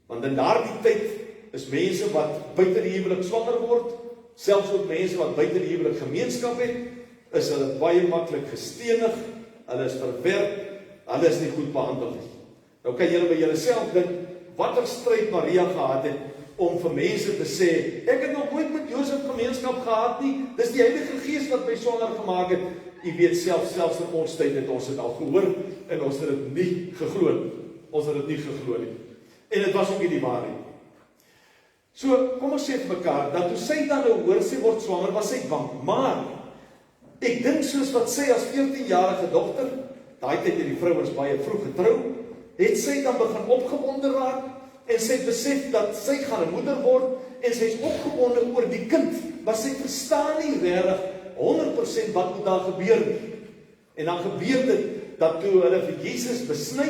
Want in daardie tyd is mense wat buite die huwelik swanger word, selfs ook mense wat buite die huwelik gemeenskap het, is hulle baie maklik gestenig, hulle is verwerp, hulle is nie goed behandel nie. Nou kan julle by julleself dink, watter stryd Maria gehad het om vir mense te sê: Ek het nog nooit met Josef gemeenskap gehad nie, dis die Heilige Gees wat my swanger gemaak het. U weet selfs in ons tyd het ons dit al gehoor en ons het dit nie geglo. Ons het dit nie geglo nie. En dit was ook nie die waarheid. So, kom ons sê vir mekaar, dat toe sy dan nou hoor sy word swanger, was sy bang. Maar, ek dink soos wat sy as 14-jarige dogter, daai tyd het die vrouens baie vroeg getrou, het sy dan begin opgewonde raak, en sy besef dat sy gaan 'n moeder word, en sy is opgewonde oor die kind, maar sy verstaan nie regtig 100% wat moet daar gebeur nie. En dan gebeur dit, dat toe hulle vir Jesus besny,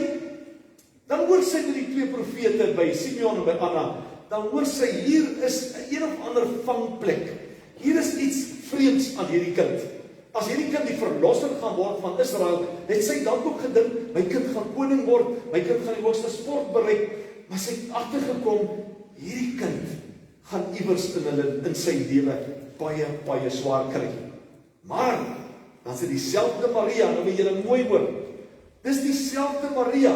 dan hoor sy met die 2 profete by Simeon en by Anna, dan hoor sy, hier is 'n of ander vangplek. Hier is iets vreemds aan hierdie kind. As hierdie kind die verlosser gaan word van Israel, het sy dan ook gedink, my kind gaan koning word, my kind gaan die hoogste sport bereik, maar sy het agtergekom, hierdie kind gaan iewers in sy lewe baie swaar kry. Maar, dan is dit dieselfde Maria, nou moet julle mooi hoor, dis dieselfde Maria,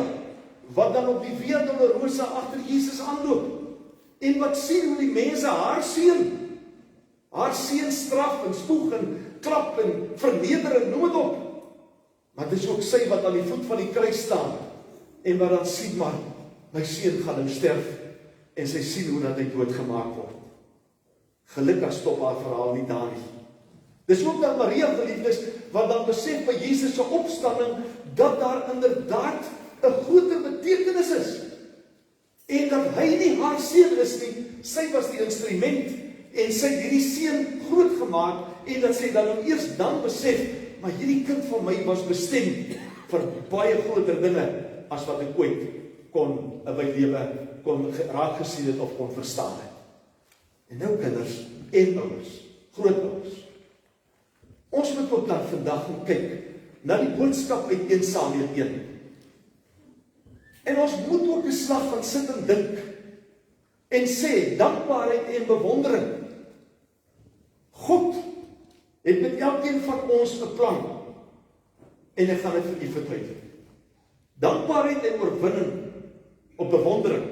wat dan op die Via Dolorosa agter Jesus aanloop, en wat sien hoe die mense haar seun straf en spoeg en klap en verneder en noem het op. Maar dit is ook sy wat aan die voet van die kruis staan, en wat dan sien, maar my seun gaan nou sterf, en sy sien hoe dat hy doodgemaak word. Gelukkig stop haar verhaal nie daar nie. Dis ook dat Maria geliefdes, wat dan besef by Jesus se opstanding, dat daar inderdaad 'n groter betekenis is, en dat hy nie haar seun is nie, sy was die instrument, en sy het hierdie seun groot gemaak, en dat sy dan nou eers dan besef, maar hierdie kind van my was bestem vir baie groter dinge, as wat ek ooit kon in my lewe kon raak gesien het of kon verstaan het. En nou kinders en ouers, grootouers, ons moet ook dan vandag gaan kyk na die boodskap uit 1 Samuel 1. En ons moet ook 'n slag van sit en dink en sê, dankbaarheid en bewondering. God het met elkeen van ons 'n plan, en ek gaan dit vir u verduidelik. Dankbaarheid en oorwinning op bewondering,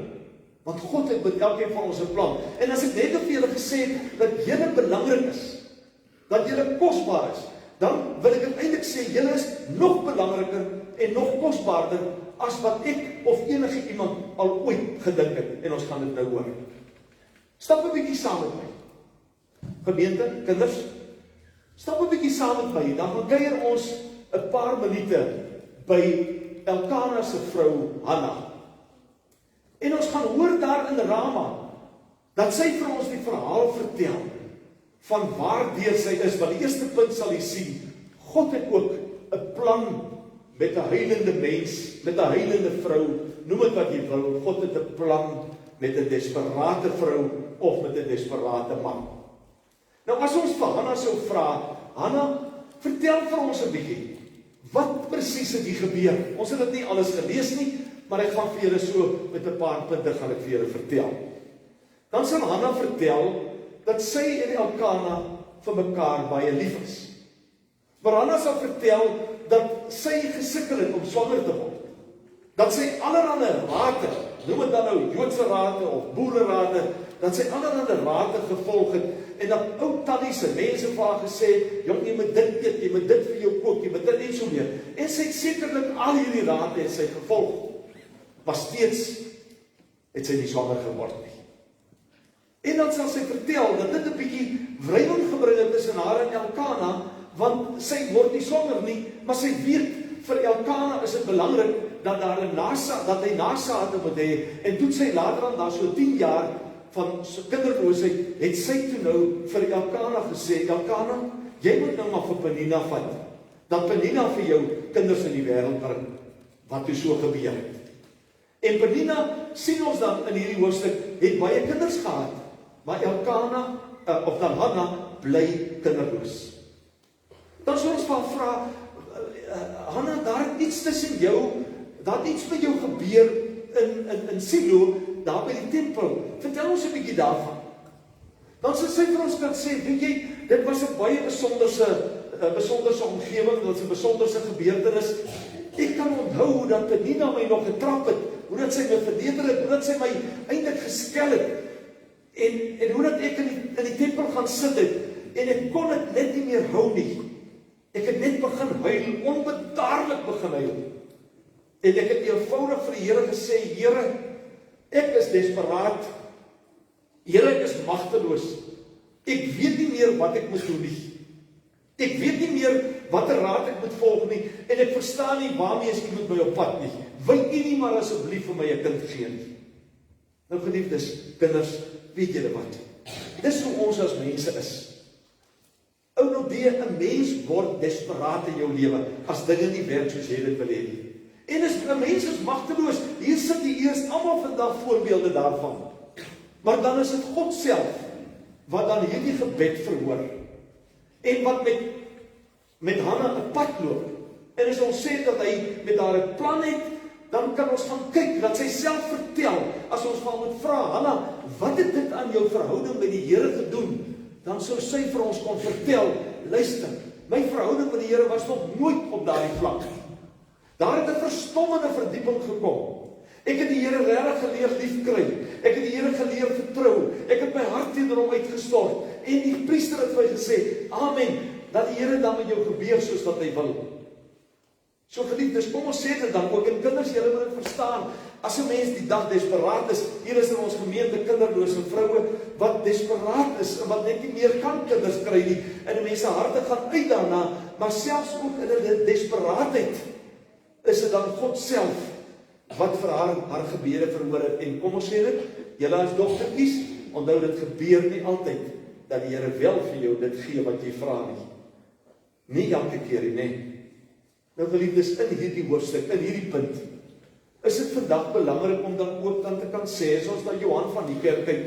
want God het met elkeen van ons 'n plan. En as ek net vir julle gesê het, dat julle belangrik is, dat julle kosbaar is, dan wil ek eintlik sê, julle is nog belangriker en nog kosbaarder, as wat ek of enige iemand al ooit gedink het, en ons gaan dit nou hoor. Stap 'n bietjie saam met my. Gemeente, kinders, stap 'n bietjie saam met my, dan gaan kuier ons 'n paar minute by Elkana se vrou Hanna. En ons gaan hoor daar in Rama, dat sy vir ons die verhaal vertel, van waardeur sy is, want die eerste punt sal jy sien, God het ook 'n plan met 'n heilende mens, met 'n heilende vrou, noem dit wat jy wil, God het 'n plan met 'n desperate vrou, of met 'n desperate man. Nou as ons vir Hanna sou vra, Hanna, vertel vir ons 'n bietjie, wat presies het hier gebeur? Ons het dit nie alles gelees nie, maar ek gaan vir julle so met 'n paar punte gaan ek vir julle vertel. Dan sal Hanna vertel dat sy en Elkana vir mekaar baie lief is. Maar Hanna sal vertel dat sy gesukkel het om swanger te word. Dat sy allerhande rade, noem dit dan nou Joodse rade of boererade, dat sy allerhande rade gevolg het, en dat ou tannies en mense vir haar gesê, jong, jy moet dit eet, jy moet dit vir jou kook, jy moet dit en so meer. En sy het sekerlik al hierdie rade het sy gevolg, maar steeds het sy nie swanger geword nie. En dan sal sy vertel dat dit 'n bietjie wrywing gebring het tussen haar en Elkana, want sy word nie swanger nie, maar sy weet, vir Elkana is dit belangrik dat daar 'n dat hy nasaate moet hê, en toe sy later aan daar so 10 jaar van kinderloosheid, het sy toe nou vir Elkana gesê, Elkana, jy moet nou maar vir Penina vat, dat Penina vir jou kinders in die wêreld bring, wat toe so gebeur het. En Penina, sien ons dan in hierdie hoofstuk, het baie kinders gehad, maar Elkana, of dan Hanna, bly kinderloos. Dan sal ons van vra, Hanna, daar het iets tussen jou, daar het iets met jou gebeur in Silo, daar by die tempel. Vertel ons 'n bietjie daarvan. Dan sal sy vir ons kan sê, weet jy, dit was 'n baie besonderse omgewing, dit was 'n besonderse gebeurtenis. Ek kan onthou dat Penina my nog getrap het, hoe dat sy my verneder het, hoe dat sy my eintlik geskel het, en hoe dat ek in die tempel gaan sit het, en ek kon dit net nie meer hou nie. Ek het net begin huil, onbedaarlik begin huil. En ek het eenvoudig vir die Here gesê, Here, ek is desperaat. Here, ek is magteloos. Ek weet nie meer wat ek moet doen nie. Ek weet nie meer watter raad ek moet volg nie, en ek verstaan nie waarmee is u met my op pad nie. Wil u nie maar asseblief vir my 'n kind gee nie. Nou geliefdes, kinders, weet julle wat? Dis hoe ons as mense is. Ou nou die 'n mens word desperaat in jou lewe, as dinge nie werk soos jy dit wil hê nie. En as 'n mens is magteloos, hier sit die eers almal vandag voorbeelde daarvan. Maar dan is dit God self, wat dan hierdie gebed verhoor, en wat met Hanna 'n pad loop. En as ons sê dat hy met haar 'n plan het, dan kan ons gaan kyk, dat sy self vertel, as ons van moet vra, Hanna, wat het dit aan jou verhouding met die Here gedoen? Dan sou sy vir ons kon vertel, luister, my verhouding met die Here was nog nooit op daardie vlak. Daar het 'n verstommende verdieping gekom. Ek het die Here regtig geleer liefkry. Ek het die Here geleer vertrou. Ek het my hart teenoor hom uitgestort. En die priester het vir my gesê, amen, dat die Here dan met jou gebeur soos wat hy wil. So geliefdes, kom ons sê dit dan ook, en kinders, julle moet dit verstaan, as 'n mens die dag desperaat is, hier is in ons gemeente kinderlose vroue, wat desperaat is, en wat net nie meer kan kinders kry nie, en die mense harte gaan uit daarna, maar selfs ook in hulle desperaatheid, is dit dan God self, wat vir haar gebede verhoor het, en kom ons sê dit, julle as dogtertjies, onthou dit gebeur nie altyd, dat die Here wel vir jou dit gee wat jy vra nie. Nie elke keer nie, nee. Nou geliefdes, in hierdie hoofstuk, in hierdie punt, is dit vandag belangrik om dan ook dan te kan sê, as ons na Johan van Niekerk kyk.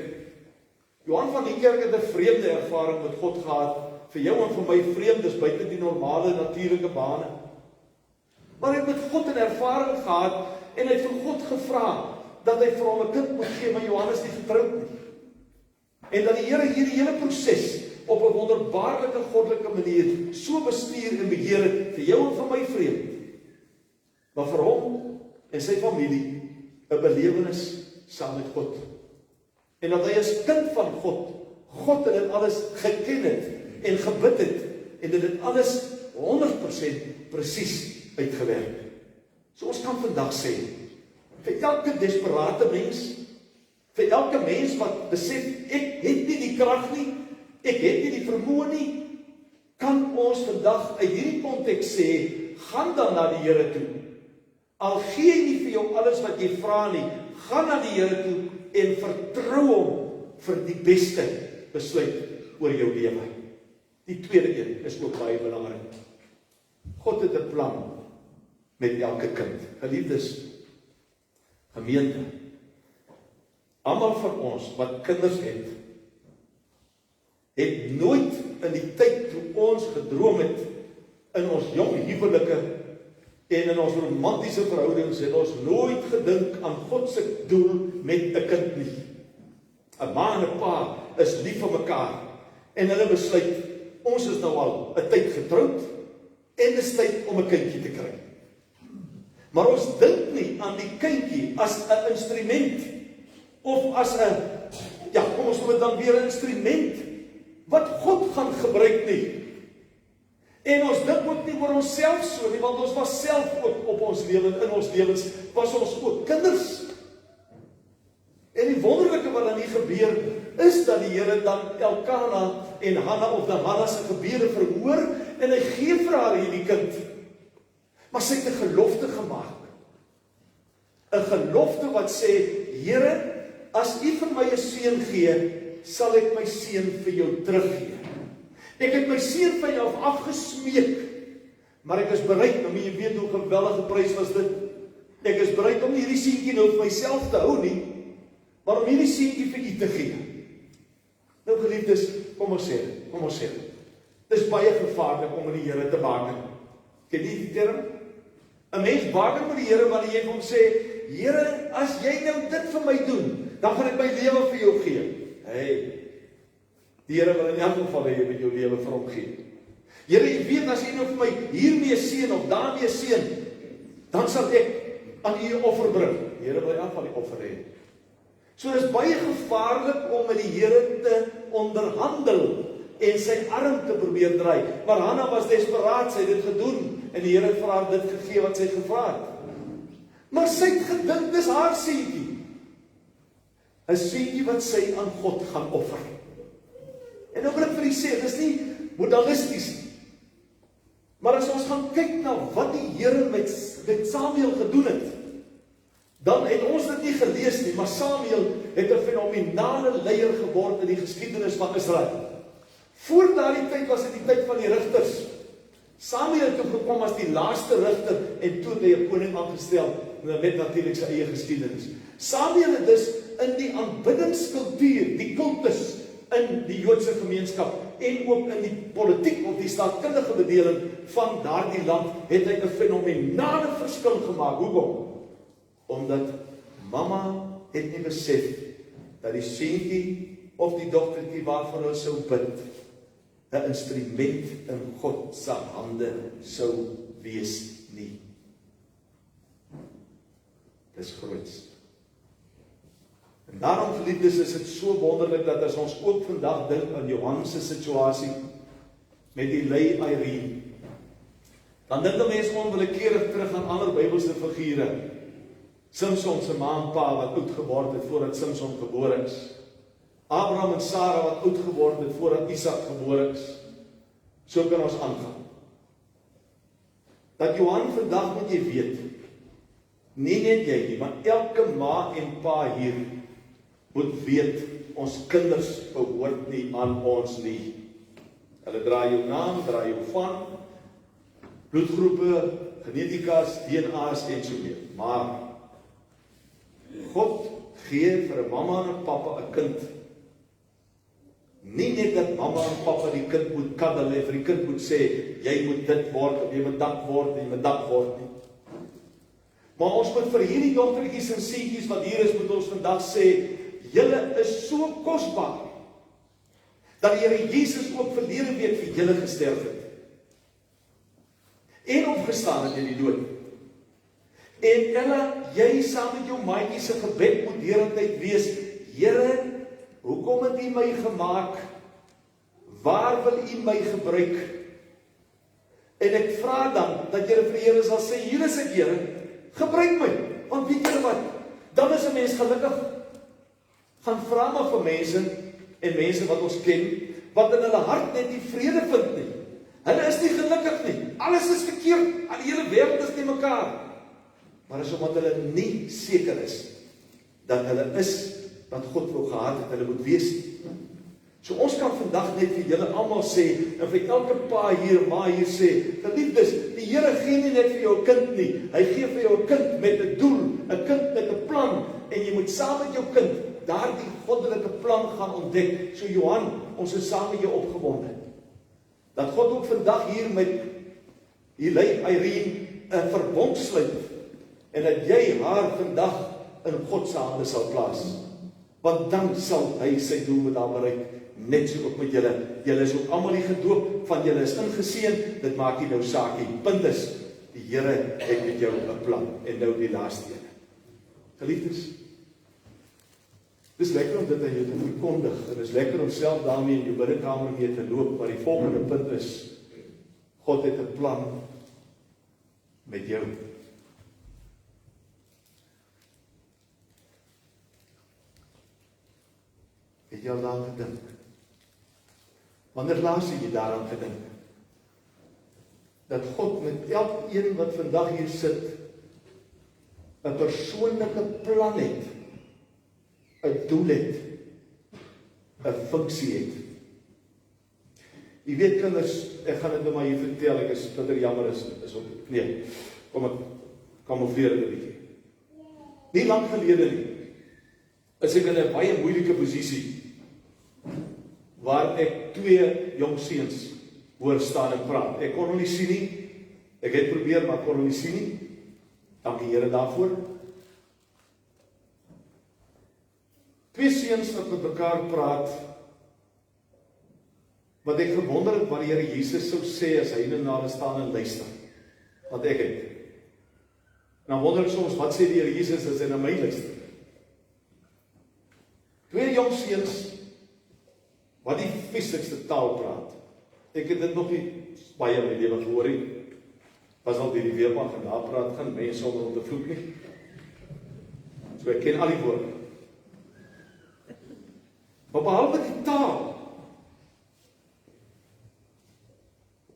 Johan van Niekerk het 'n vreemde ervaring met God gehad, vir jou en vir my vreemd, is buite die normale natuurlike bane. Maar hy het met God 'n ervaring gehad, en hy het vir God gevra, dat hy vir hom 'n kind moet gee, maar Johannes nie getroud nie. En dat die Here hierdie hele proses, op 'n wonderbaarlike goddelike manier, so bestuur en beheer het, vir jou en vir my vreemd. Maar vir hom en sy familie, 'n belewenis saam met God. En dat hy as kind van God in dit alles geken het, en gebid het, en dit alles 100% presies uitgewerk. So ons kan vandag sê, vir elke desperate mens, vir elke mens wat besef, ek het nie die krag nie, ek het nie die vermoë nie, kan ons vandag uit hierdie konteks sê, gaan dan na die Here toe. Al gee hy nie vir jou alles wat jy vra nie, gaan na die Here toe en vertrou hom vir die beste besluit oor jou lewe. Die tweede een is ook baie belangrik. God het 'n plan met elke kind. Geliefdes, gemeente, almal van ons wat kinders het nooit in die tyd toe ons gedroom het, in ons jong huwelike en in ons romantiese verhoudings, het ons nooit gedink aan God se doel met 'n kind nie. 'n Ma en 'n pa is lief vir mekaar, en hulle besluit, ons is nou al 'n tyd getroud, en is tyd om 'n kindjie te kry. Maar ons dink nie aan die kindjie as 'n instrument, of as 'n, kom ons noem dit dan weer 'n instrument, wat God gaan gebruik nie. En ons dink ook nie oor onsself so nie, want ons was self ook op ons lewens, in ons lewens, was ons ook kinders. En die wonderlike wat dan hier gebeur, is dat die Here dan Elkana en Hanna, of dan Hanna se gebede verhoor, en hy gee vir haar hierdie kind. Maar sy het 'n gelofte gemaak. 'n Gelofte wat sê, Here, as U vir my 'n seun gee, sal ek my seun vir jou teruggee. Ek het my seun van jou afgesmeek, maar ek is bereid, nou moet jy weet hoe geweldige prys was dit. Ek is bereid om nie hierdie seentjie nou vir myself te hou nie, maar om hierdie seentjie vir U te gee. Nou geliefdes, kom ons sê dit. Dit is baie gevaarlik om met die Here te baken. Ken jy die term? 'n Mens baken met die Here wanneer jy vir hom sê, Here, as jy nou dit vir my doen, dan gaan ek my lewe vir jou gee. Hey, die Here wil in elk geval hê jy moet jou lewe vir hom gee. Here, jy weet, as jy nou vir my hiermee seën of daarmee seën, dan sal ek aan U 'n offer bring. Die Here wil in elk geval die offer hê. So dit is baie gevaarlik om met die Here te onderhandel en sy arm te probeer draai. Maar Hanna was desperaat, sy het dit gedoen, en die Here het vir haar dit gegee wat sy gevra het. Maar sy het gedink, dis haar seentjie. 'n Seentjie wat sy aan God gaan offer. En nou wil ek vir u sê, dis nie modalisties nie. Maar as ons gaan kyk na wat die Here met Samuel gedoen het, dan het ons dit nie gelees nie, maar Samuel het 'n fenominale leier geword in die geskiedenis van Israel. Voor daardie tyd was dit die tyd van die rigters. Samuel het gekom as die laaste rigter, en toe het hy 'n koning aangestel, met natuurlik sy eie geskiedenis. Samuel het dus in die aanbiddingskultuur, die kultus in die Joodse gemeenskap, en ook in die politiek of die staatkundige bedeling van daardie land, het hy 'n fenominale verskil gemaak. Hoekom? omdat mamma het nie besef dat die seentjie of die dogtertjie waarvoor hulle sou bid 'n instrument in God se hande sou wees nie. Dis groots. En daarom, geliefdes, is dit so wonderlik dat as ons ook vandag dink aan Johan se situasie met die Lei Irene, dan dink 'n mens onwillekeurig terug aan ander Bybelse figure. Samson se ma en pa wat oud geword het voordat Samson gebore is. Abraham en Sara wat oud geword het voordat Isak gebore is. So kan ons aangaan. Dat Johan vandag moet jy weet, nie net jy nie, maar elke ma en pa hier moet weet, ons kinders behoort nie aan ons nie. Hulle dra jou naam, dra jou van, bloedgroepe, genetikas, DNA's en so meer. Maar God gee vir 'n mamma en 'n pappa 'n kind. Nie net dat mamma en pappa die kind moet kaddel en vir die kind moet sê, jy moet dit word, of jy moet dat word, jy moet dat word nie. Maar ons moet vir hierdie dogtertjies en seentjies wat hier is, moet ons vandag sê, julle is so kosbaar, dat die Here Jesus ook verlede week vir julle gesterf het. En opgestaan het in die dood. En Ella, jy saam met jou maatjie se gebed moet deurentyd wees, Here, hoekom het U my gemaak? Waar wil U my gebruik? En ek vra dan, dat julle vir die Here sal sê, hier is ek, Here, gebruik my, want weet julle wat, dan is 'n mens gelukkig. Gaan vra maar vir mense, en mense wat ons ken, wat in hulle hart net nie vrede vind nie. Hulle is nie gelukkig nie, alles is verkeerd, al die hele wêreld is nie mekaar. Maar is omdat hulle nie seker is, dat hulle is, wat God wou gehad het, hulle moet wees nie. So ons kan vandag net vir julle almal sê, en vir elke pa hier, ma hier sê, geliefdes, die Here gee nie net vir jou 'n kind nie, hy gee vir jou 'n kind met 'n doel, 'n kind met 'n plan, en jy moet saam met jou kind daardie goddelike plan gaan ontdek. So Johan, ons is saam met jou opgewonde, dat God ook vandag hier met Lei Irene 'n verbond sluit, en dat jy haar vandag in God se hande sal plaas, want dan sal hy sy doel met haar bereik, net so ook met julle. Julle is ook almal nie gedoop, van julle is ingeseën, dit maak nie nou saak nie. Punt is, die Here het met jou 'n plan. En nou die laaste een. Geliefdes, dis lekker om dit aan jou te verkondig, en dis lekker om self daarmee in jou binnekamer mee te loop, maar die volgende punt is, God het 'n plan met jou. Het jy al daaraan gedink? Wanneer laas het jy daaraan gedink? Dat God met elkeen wat vandag hier sit, 'n persoonlike plan het, 'n doel het, 'n funksie het. Jy weet kinders, ek gaan dit nou maar hier vertel, ek is bitter jammer is op, nee, kom ek kamoufleer dit 'n bietjie. Nie lank gelede nie, is ek in 'n baie moeilike posisie, waar ek 2 jong seuns hoor staan en praat. Ek kon hom nie sien nie, ek het probeer, maar kon hom nie sien nie. Dankie Here daarvoor. 2 seuns wat met mekaar praat, wat ek gewonder het wat die Here Jesus sou sê as hy nou na hulle staan en luister. Wat ek het. Nou wonder ek soms, wat sê die Here Jesus as hy na my luister? 2 jong seuns wat die vieslikste taal praat. Ek het dit nog nie baie in my lewe gehoor nie. Was al die weerman gaan daar praat, gaan mense om te vloek nie. So ek ken al die woorde. Maar behalwe die taal,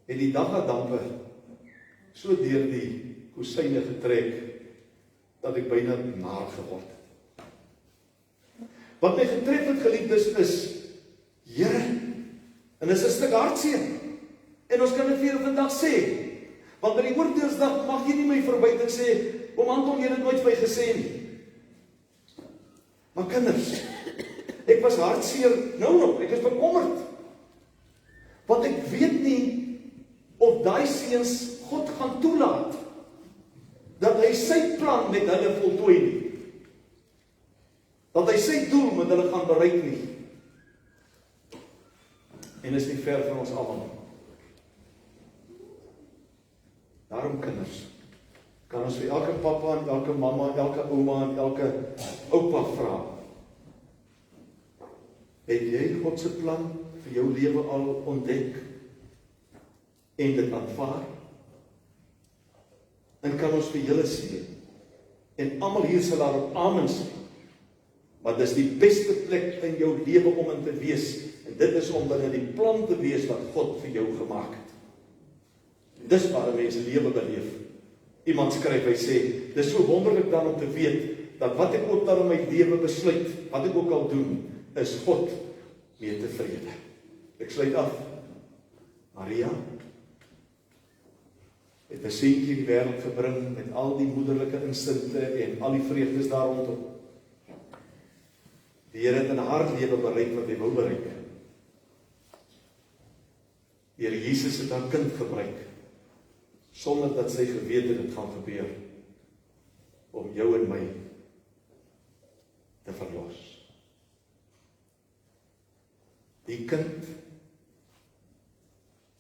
en die daggadampe so deur die kosyne getrek, dat ek byna naar geword het. Wat my getref het, geliefdes, is, Here, en is 'n stuk hartseer, en ons kan dit vir julle vandag sê, want by die oordeelsdag mag jy nie my verwyte en sê, oom Anton, jy het dit nooit vir my gesê nie. Maar kinders, ek was hartseer, nou nog, ek is bekommerd, want ek weet nie, of daai seuns God gaan toelaat, dat hy sy plan met hulle voltooi nie. Dat hy sy doel met hulle gaan bereik nie. En is nie ver van ons almal nie. Daarom kinders, kan ons vir elke pappa en elke mamma, elke ouma en elke oupa vra, het jy God se plan vir jou lewe al ontdek en dit aanvaar? En kan ons vir julle sê, en almal hier sal daarop amen sê, maar dis die beste plek in jou lewe om in te wees, en dit is om binne die plan te wees wat God vir jou gemaak het. Dis waar 'n mens lewe beleef. Iemand skryf, hy sê, dis so wonderlik dan om te weet, dat wat ek ook dan in my lewe besluit, wat ek ook al doen, is God mee tevrede. Ek sluit af. Maria het 'n seentjie in die wêreld gebring met al die moederlike instinkte en al die vreugdes daar rondom. Die Here het in haar lewe bereik wat hy wou bereik. Die Here Jesus het haar kind gebruik, sonder dat sy geweet het dit gaan gebeur, om jou en my te verlos. Die kind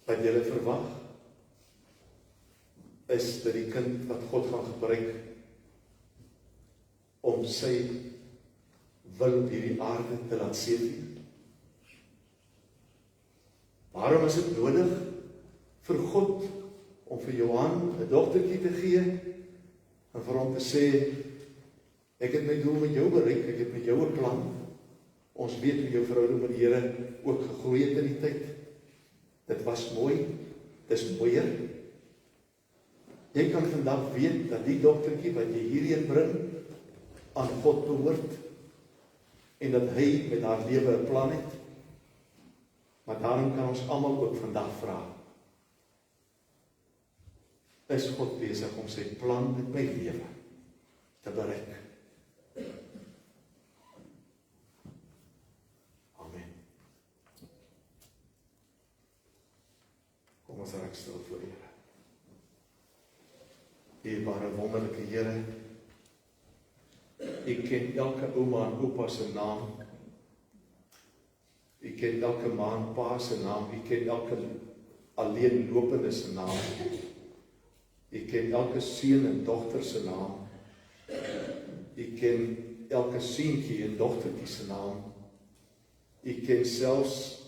wat jy verwag, is dit die kind wat God gaan gebruik om sy wil op hierdie aarde te laat seëvier. Waarom is dit nodig vir God om vir Johan 'n dogtertjie te gee en vir hom te sê, ek het my doel met jou bereik, ek het met jou 'n plan. Ons weet hoe jou verhouding met die Here ook gegroei het in die tyd. Dit was mooi, dis mooier. Jy kan vandag weet dat die dogtertjie wat jy hierheen bring aan God behoort en dat hy met haar lewe 'n plan het. Maar daarom kan ons almal ook vandag vra, is God besig om sy plan met my lewe te bereik? Amen. Kom ons raak stil voor die Here. Dierbare wonderlike Here, U ken elke ouma en oupa se naam. U ken elke ma en pa se naam. U ken elke alleenlopende se naam. U ken elke seun en dogter se naam. U ken elke seentjie en dogtertjie se naam. U ken selfs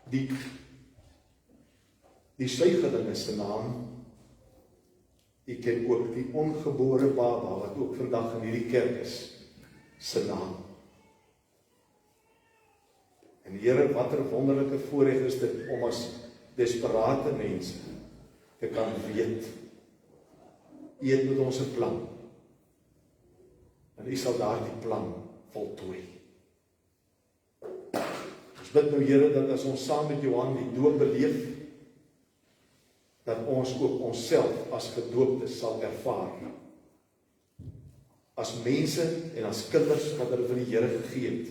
die suigelinge se naam. U ken ook die ongebore baba wat ook vandag in hierdie kerk is, se naam. En Here, watter wonderlike voorreg is dit om as desperate mense te kan weet, U het met ons 'n plan. En U sal daardie plan voltooi. Ons bid nou, Here, dat as ons saam met Johan die doop beleef, dat ons ook onsself as gedooptes sal ervaar. As mense en as kinders wat hulle vir die Here gegee het.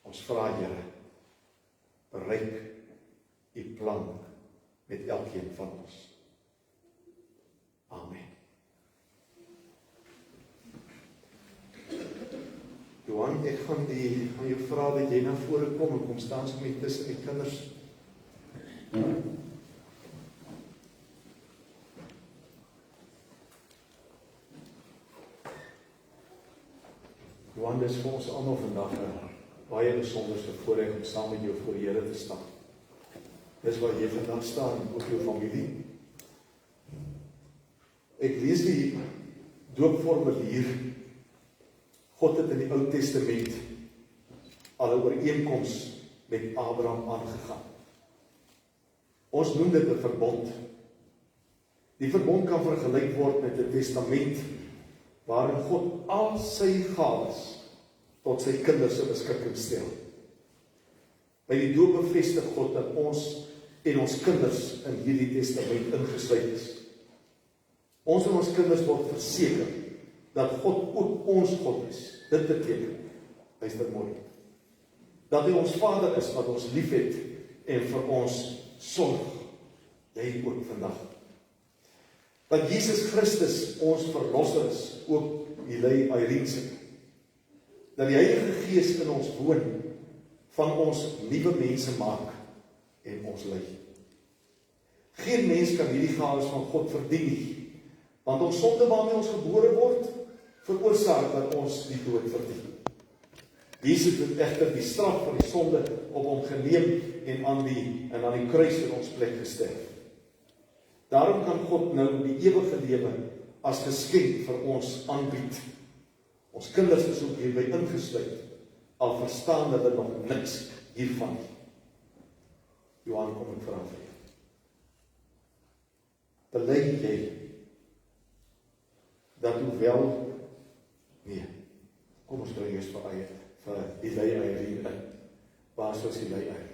Ons vra, Here, bereik U plan met elkeen van ons. Amen. Johan, ek gaan jou vra dat jy na vore kom en kom staan so met tussen die kinders. Johan, dis vir ons almal vandag 'n baie besonderse voorreg om saam met jou voor die Here te staan. Dis waar jy vandag staan, ook jou familie. Ek lees die doopformulier. God het in die Ou Testament al 'n ooreenkoms met Abraham aangegaan. Ons noem dit 'n verbond. Die verbond kan vergelyk word met 'n testament waarin God al sy gawes tot sy kinders se beskikking stel. By die doop bevestig God dat ons en ons kinders in hierdie testament ingesluit is. Ons en ons kinders word verseker dat God ook ons God is. Dit beteken, luister mooi, dat hy ons Vader is wat ons liefhet en vir ons sorg. Jy ook vandag. dat Jesus Christus ons verlosser is, ook Hillel Irene sê, dat die Heilige Gees in ons woon, van ons nuwe mense maak en ons lei. Geen mens kan hierdie gawes van God verdien nie, want ons sonde waarmee ons gebore word, veroorsaak dat ons die dood verdien. Jesus het egter die straf van die sonde op hom geneem en aan die kruis in ons plek gesterf. Daarom kan God nou die ewige lewe as geskenk vir ons aanbied. Ons kinders is ook hierby ingesluit, al verstaan hulle nog niks hiervan nie. Johan, kom ek vra vir jou. Bely jy dat hoewel, nee, kom ons bring eers vir Hillel Irene in. Waar is ons Hillel Irene?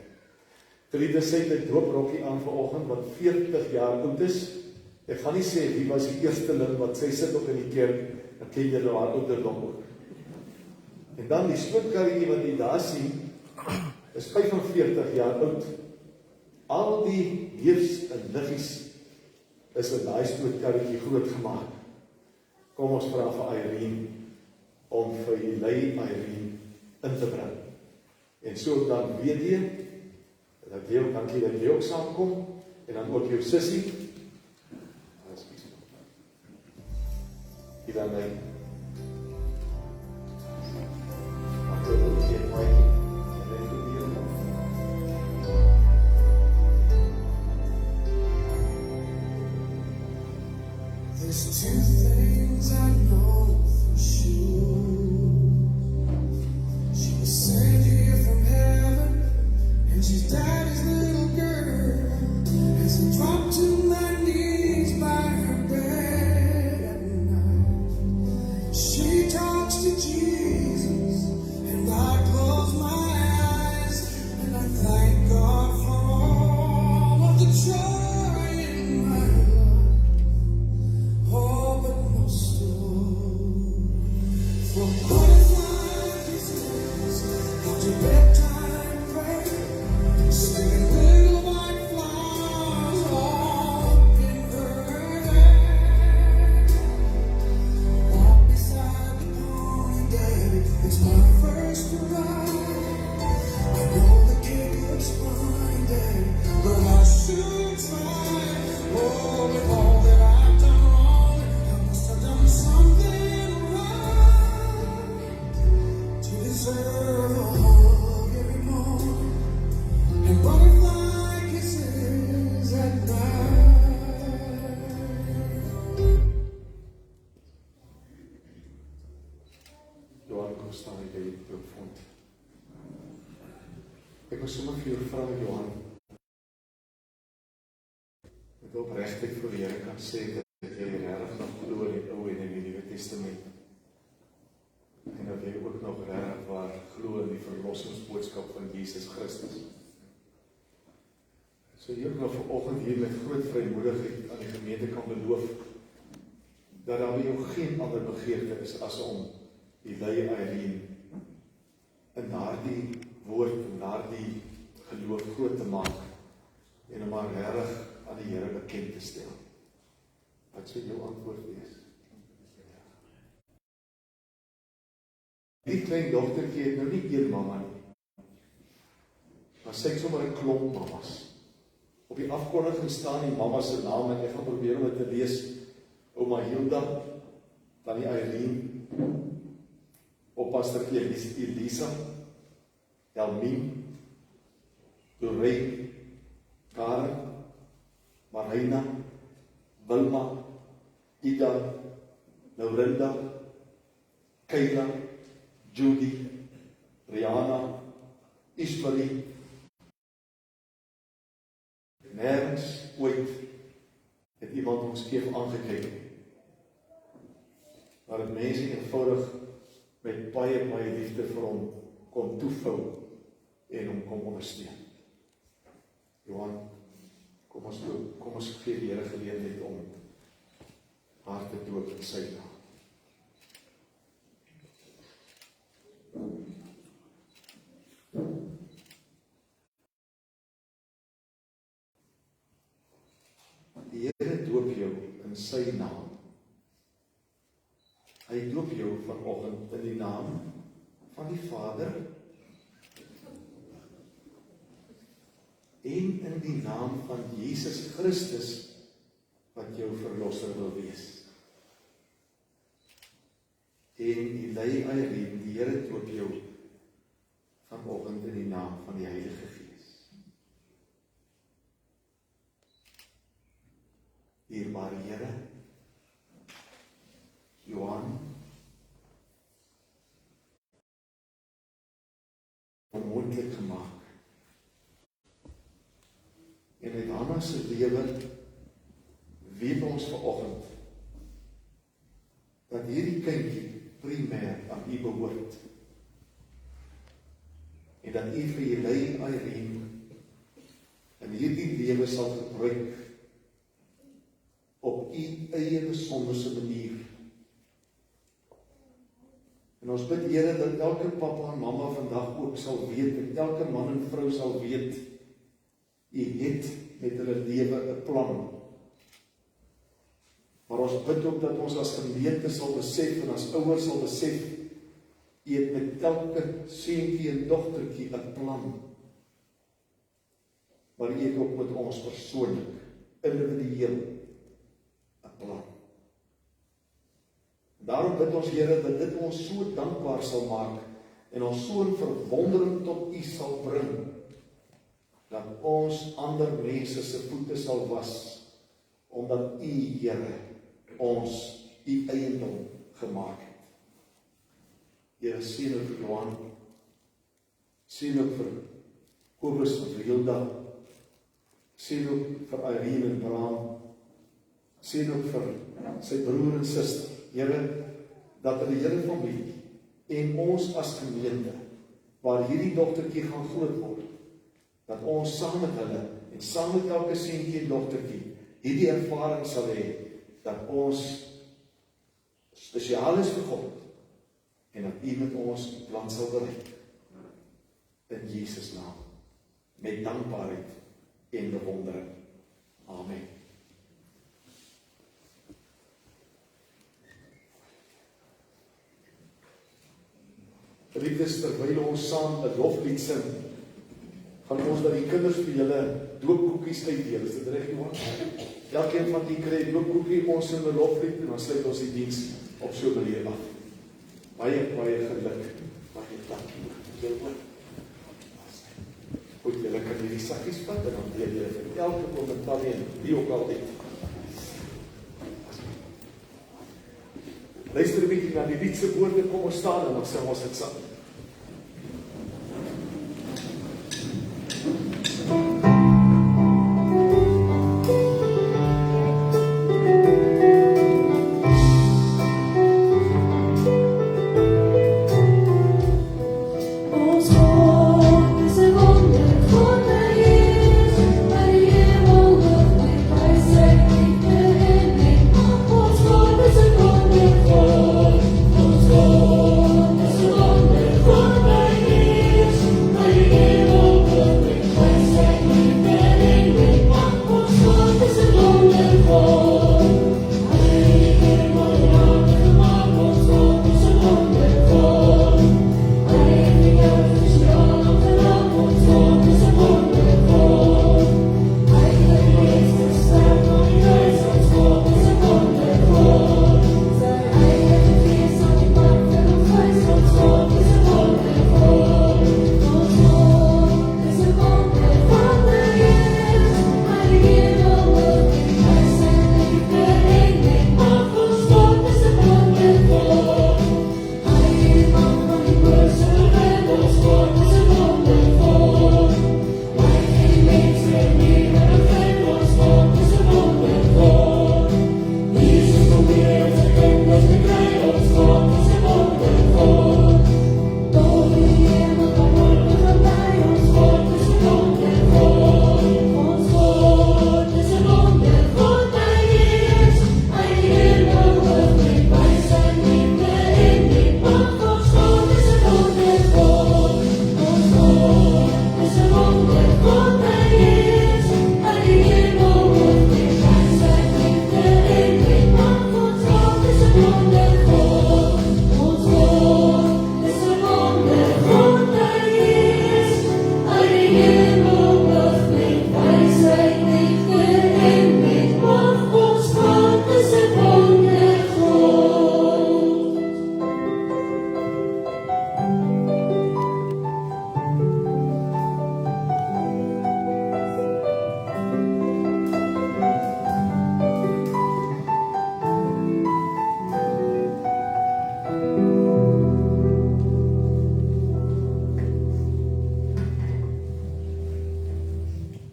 Verliede sê ek droop rokkie aan vanoggend wat 40 jaar oud is. Ek gaan nie sê wie was die eersteling wat sy sit op in die kerk, dan ken jy nou haar ouderdom ook. En dan die stootkarretjie wat jy daar sien, is 45 jaar oud. Al die neefs en niggies is in daai stootkarretjie groot gemaak. Kom ons vra vir Irene om vir Hillel Irene in te bring. En so dan weet jy, dat jy ook, dankie dat jy ook saamkom, en dan ook jou sussie. Hier dan my. Wat wil jy my? En dan doen jy dan. There's two things I know for sure. She was sent here from heaven, and she's daddy's little girl. As I drop to my knees by her bed at night, she talks to Jesus, and I close my eyes, and I thank God for all of the joy in my life. Oh, but most of all, for butterfly kisses after bedtime prayer, singing little white flowers all in her hair. Walk beside the pony, daddy, it's my first ride. I know the kid looks fine, daddy, but I should try. Oh, with all that I've done wrong, I must have done something right to deserve a hug every morning and butterfly kisses at night. Johan, kom staan jy by die doopvond. Ek wil sommer vir jou vra, Johan, ek wil oprigtig vir die Here kan sê dat jy regtig nog glo in die Ou en in die Nuwe Testament. En dat jy ook nog regtig waar glo in die verlossingsboodskap van Jesus Christus. So jy ook nog vanoggend hier met groot vrymoedigheid aan die gemeente kan beloof dat daar by jou geen ander begeerte is as om Hillel Irene in daardie woord en daardie geloof groot te maak en om haar regtig aan die Here bekend te stel. Wat sou jou antwoord wees? Die klein dogtertjie het nou nie een mamma nie, maar sy het sommer 'n klomp mammas. Op die afkondiging staan die mamma se naam en ek gaan probeer om dit te lees. Ouma Hilda, tannie Irene, oppastertjie Elisa, Elmien, Lorraine, Karen, Marina, Wilma, Ida, Laurinda, Kayla, Judy, Rihanna, Ismarie. Nergens ooit het iemand ons skeef aangekyk. Maar het mense eenvoudig met baie liefde vir hom kon toevou en hom kom ondersteun. Johan, kom ons gee die Here geleentheid om haar te doop in sy naam. Die Here doop jou in in sy naam. Hy doop jou vanoggend in die naam van die Vader en in die naam van Jesus Christus wat jou verlosser wil wees. En Eli Irene, die Here doop jou vanoggend in die naam van die Heilige Gees. Dierbare Here, Johan, onmoontlik gemaak. En uit Hanna se lewe weet ons vanoggend dat hierdie kindjie primêr aan U behoort. En dat U vir Eli Irene in hierdie lewe sal gebruik op U eie besonderse manier. En ons bid Here dat elke pappa en mamma vandag ook sal weet, en elke man en vrou sal weet, U het met hulle lewe 'n plan. Maar ons bid ook dat ons as gemeente sal besef en as ouers sal besef, U het met elke seentjie en dogtertjie 'n plan. Maar U het ook met ons persoonlik, individueel 'n plan. Daarom bid ons Here dat dit ons so dankbaar sal maak en ons so in verwondering tot U sal bring, dat ons ander mense se voete sal was, omdat U, Here, ons U eiendom gemaak het. Here, sien ook vir Johan, sien ook vir Kobus en vir Hilda, sien ook vir Irene en Bram, sien ook vir sy broer en suster. Here, dat hulle hele familie en ons as gemeente, waar hierdie dogtertjie gaan groot word, dat ons saam met hulle en saam met elke seentjie en dogtertjie hierdie ervaring sal hê, dat ons spesiaal is vir God en dat U met ons die plan sal bereik. In Jesus naam, met dankbaarheid en bewondering. Amen. Geliefdes, terwyl ons saam 'n loflied sing, gaan ons dat die kinders vir julle doopkoekies uitdeel. Is dit reg, Johan? Elkeen van die kry 'n doopkoekie, ons sing 'n loflied en dan sluit ons die diens op so 'n manier af. Baie geluk. Baie dankie. Goed, julle kan hierdie sakkies vat en dan deel julle vir elke kommentaar en wie ook al dit. Luister 'n bietjie na die lied se woorde, kom ons staan en dan sing ons dit saam. Ons God is 'n wondervol, ons God is 'n wondervol.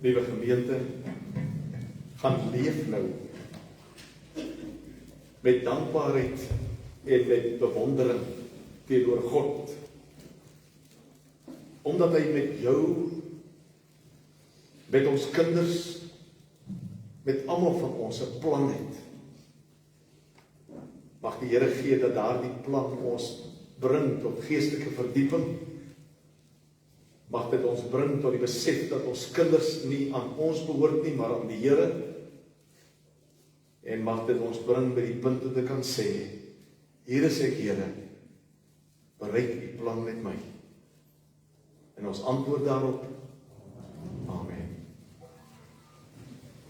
Liewe gemeente, gaan leef nou met dankbaarheid en met bewondering teenoor God, omdat hy met jou, met ons kinders, met almal van ons 'n plan het. Mag die Here gee dat daardie plan ons bring tot geestelike verdieping. Mag dit ons bring tot die besef dat ons kinders nie aan ons behoort nie, maar aan die Here. En mag dit ons bring by die punt dat ek kan sê, hier is ek, Here, bereik u plan met my. En ons antwoord daarop, amen.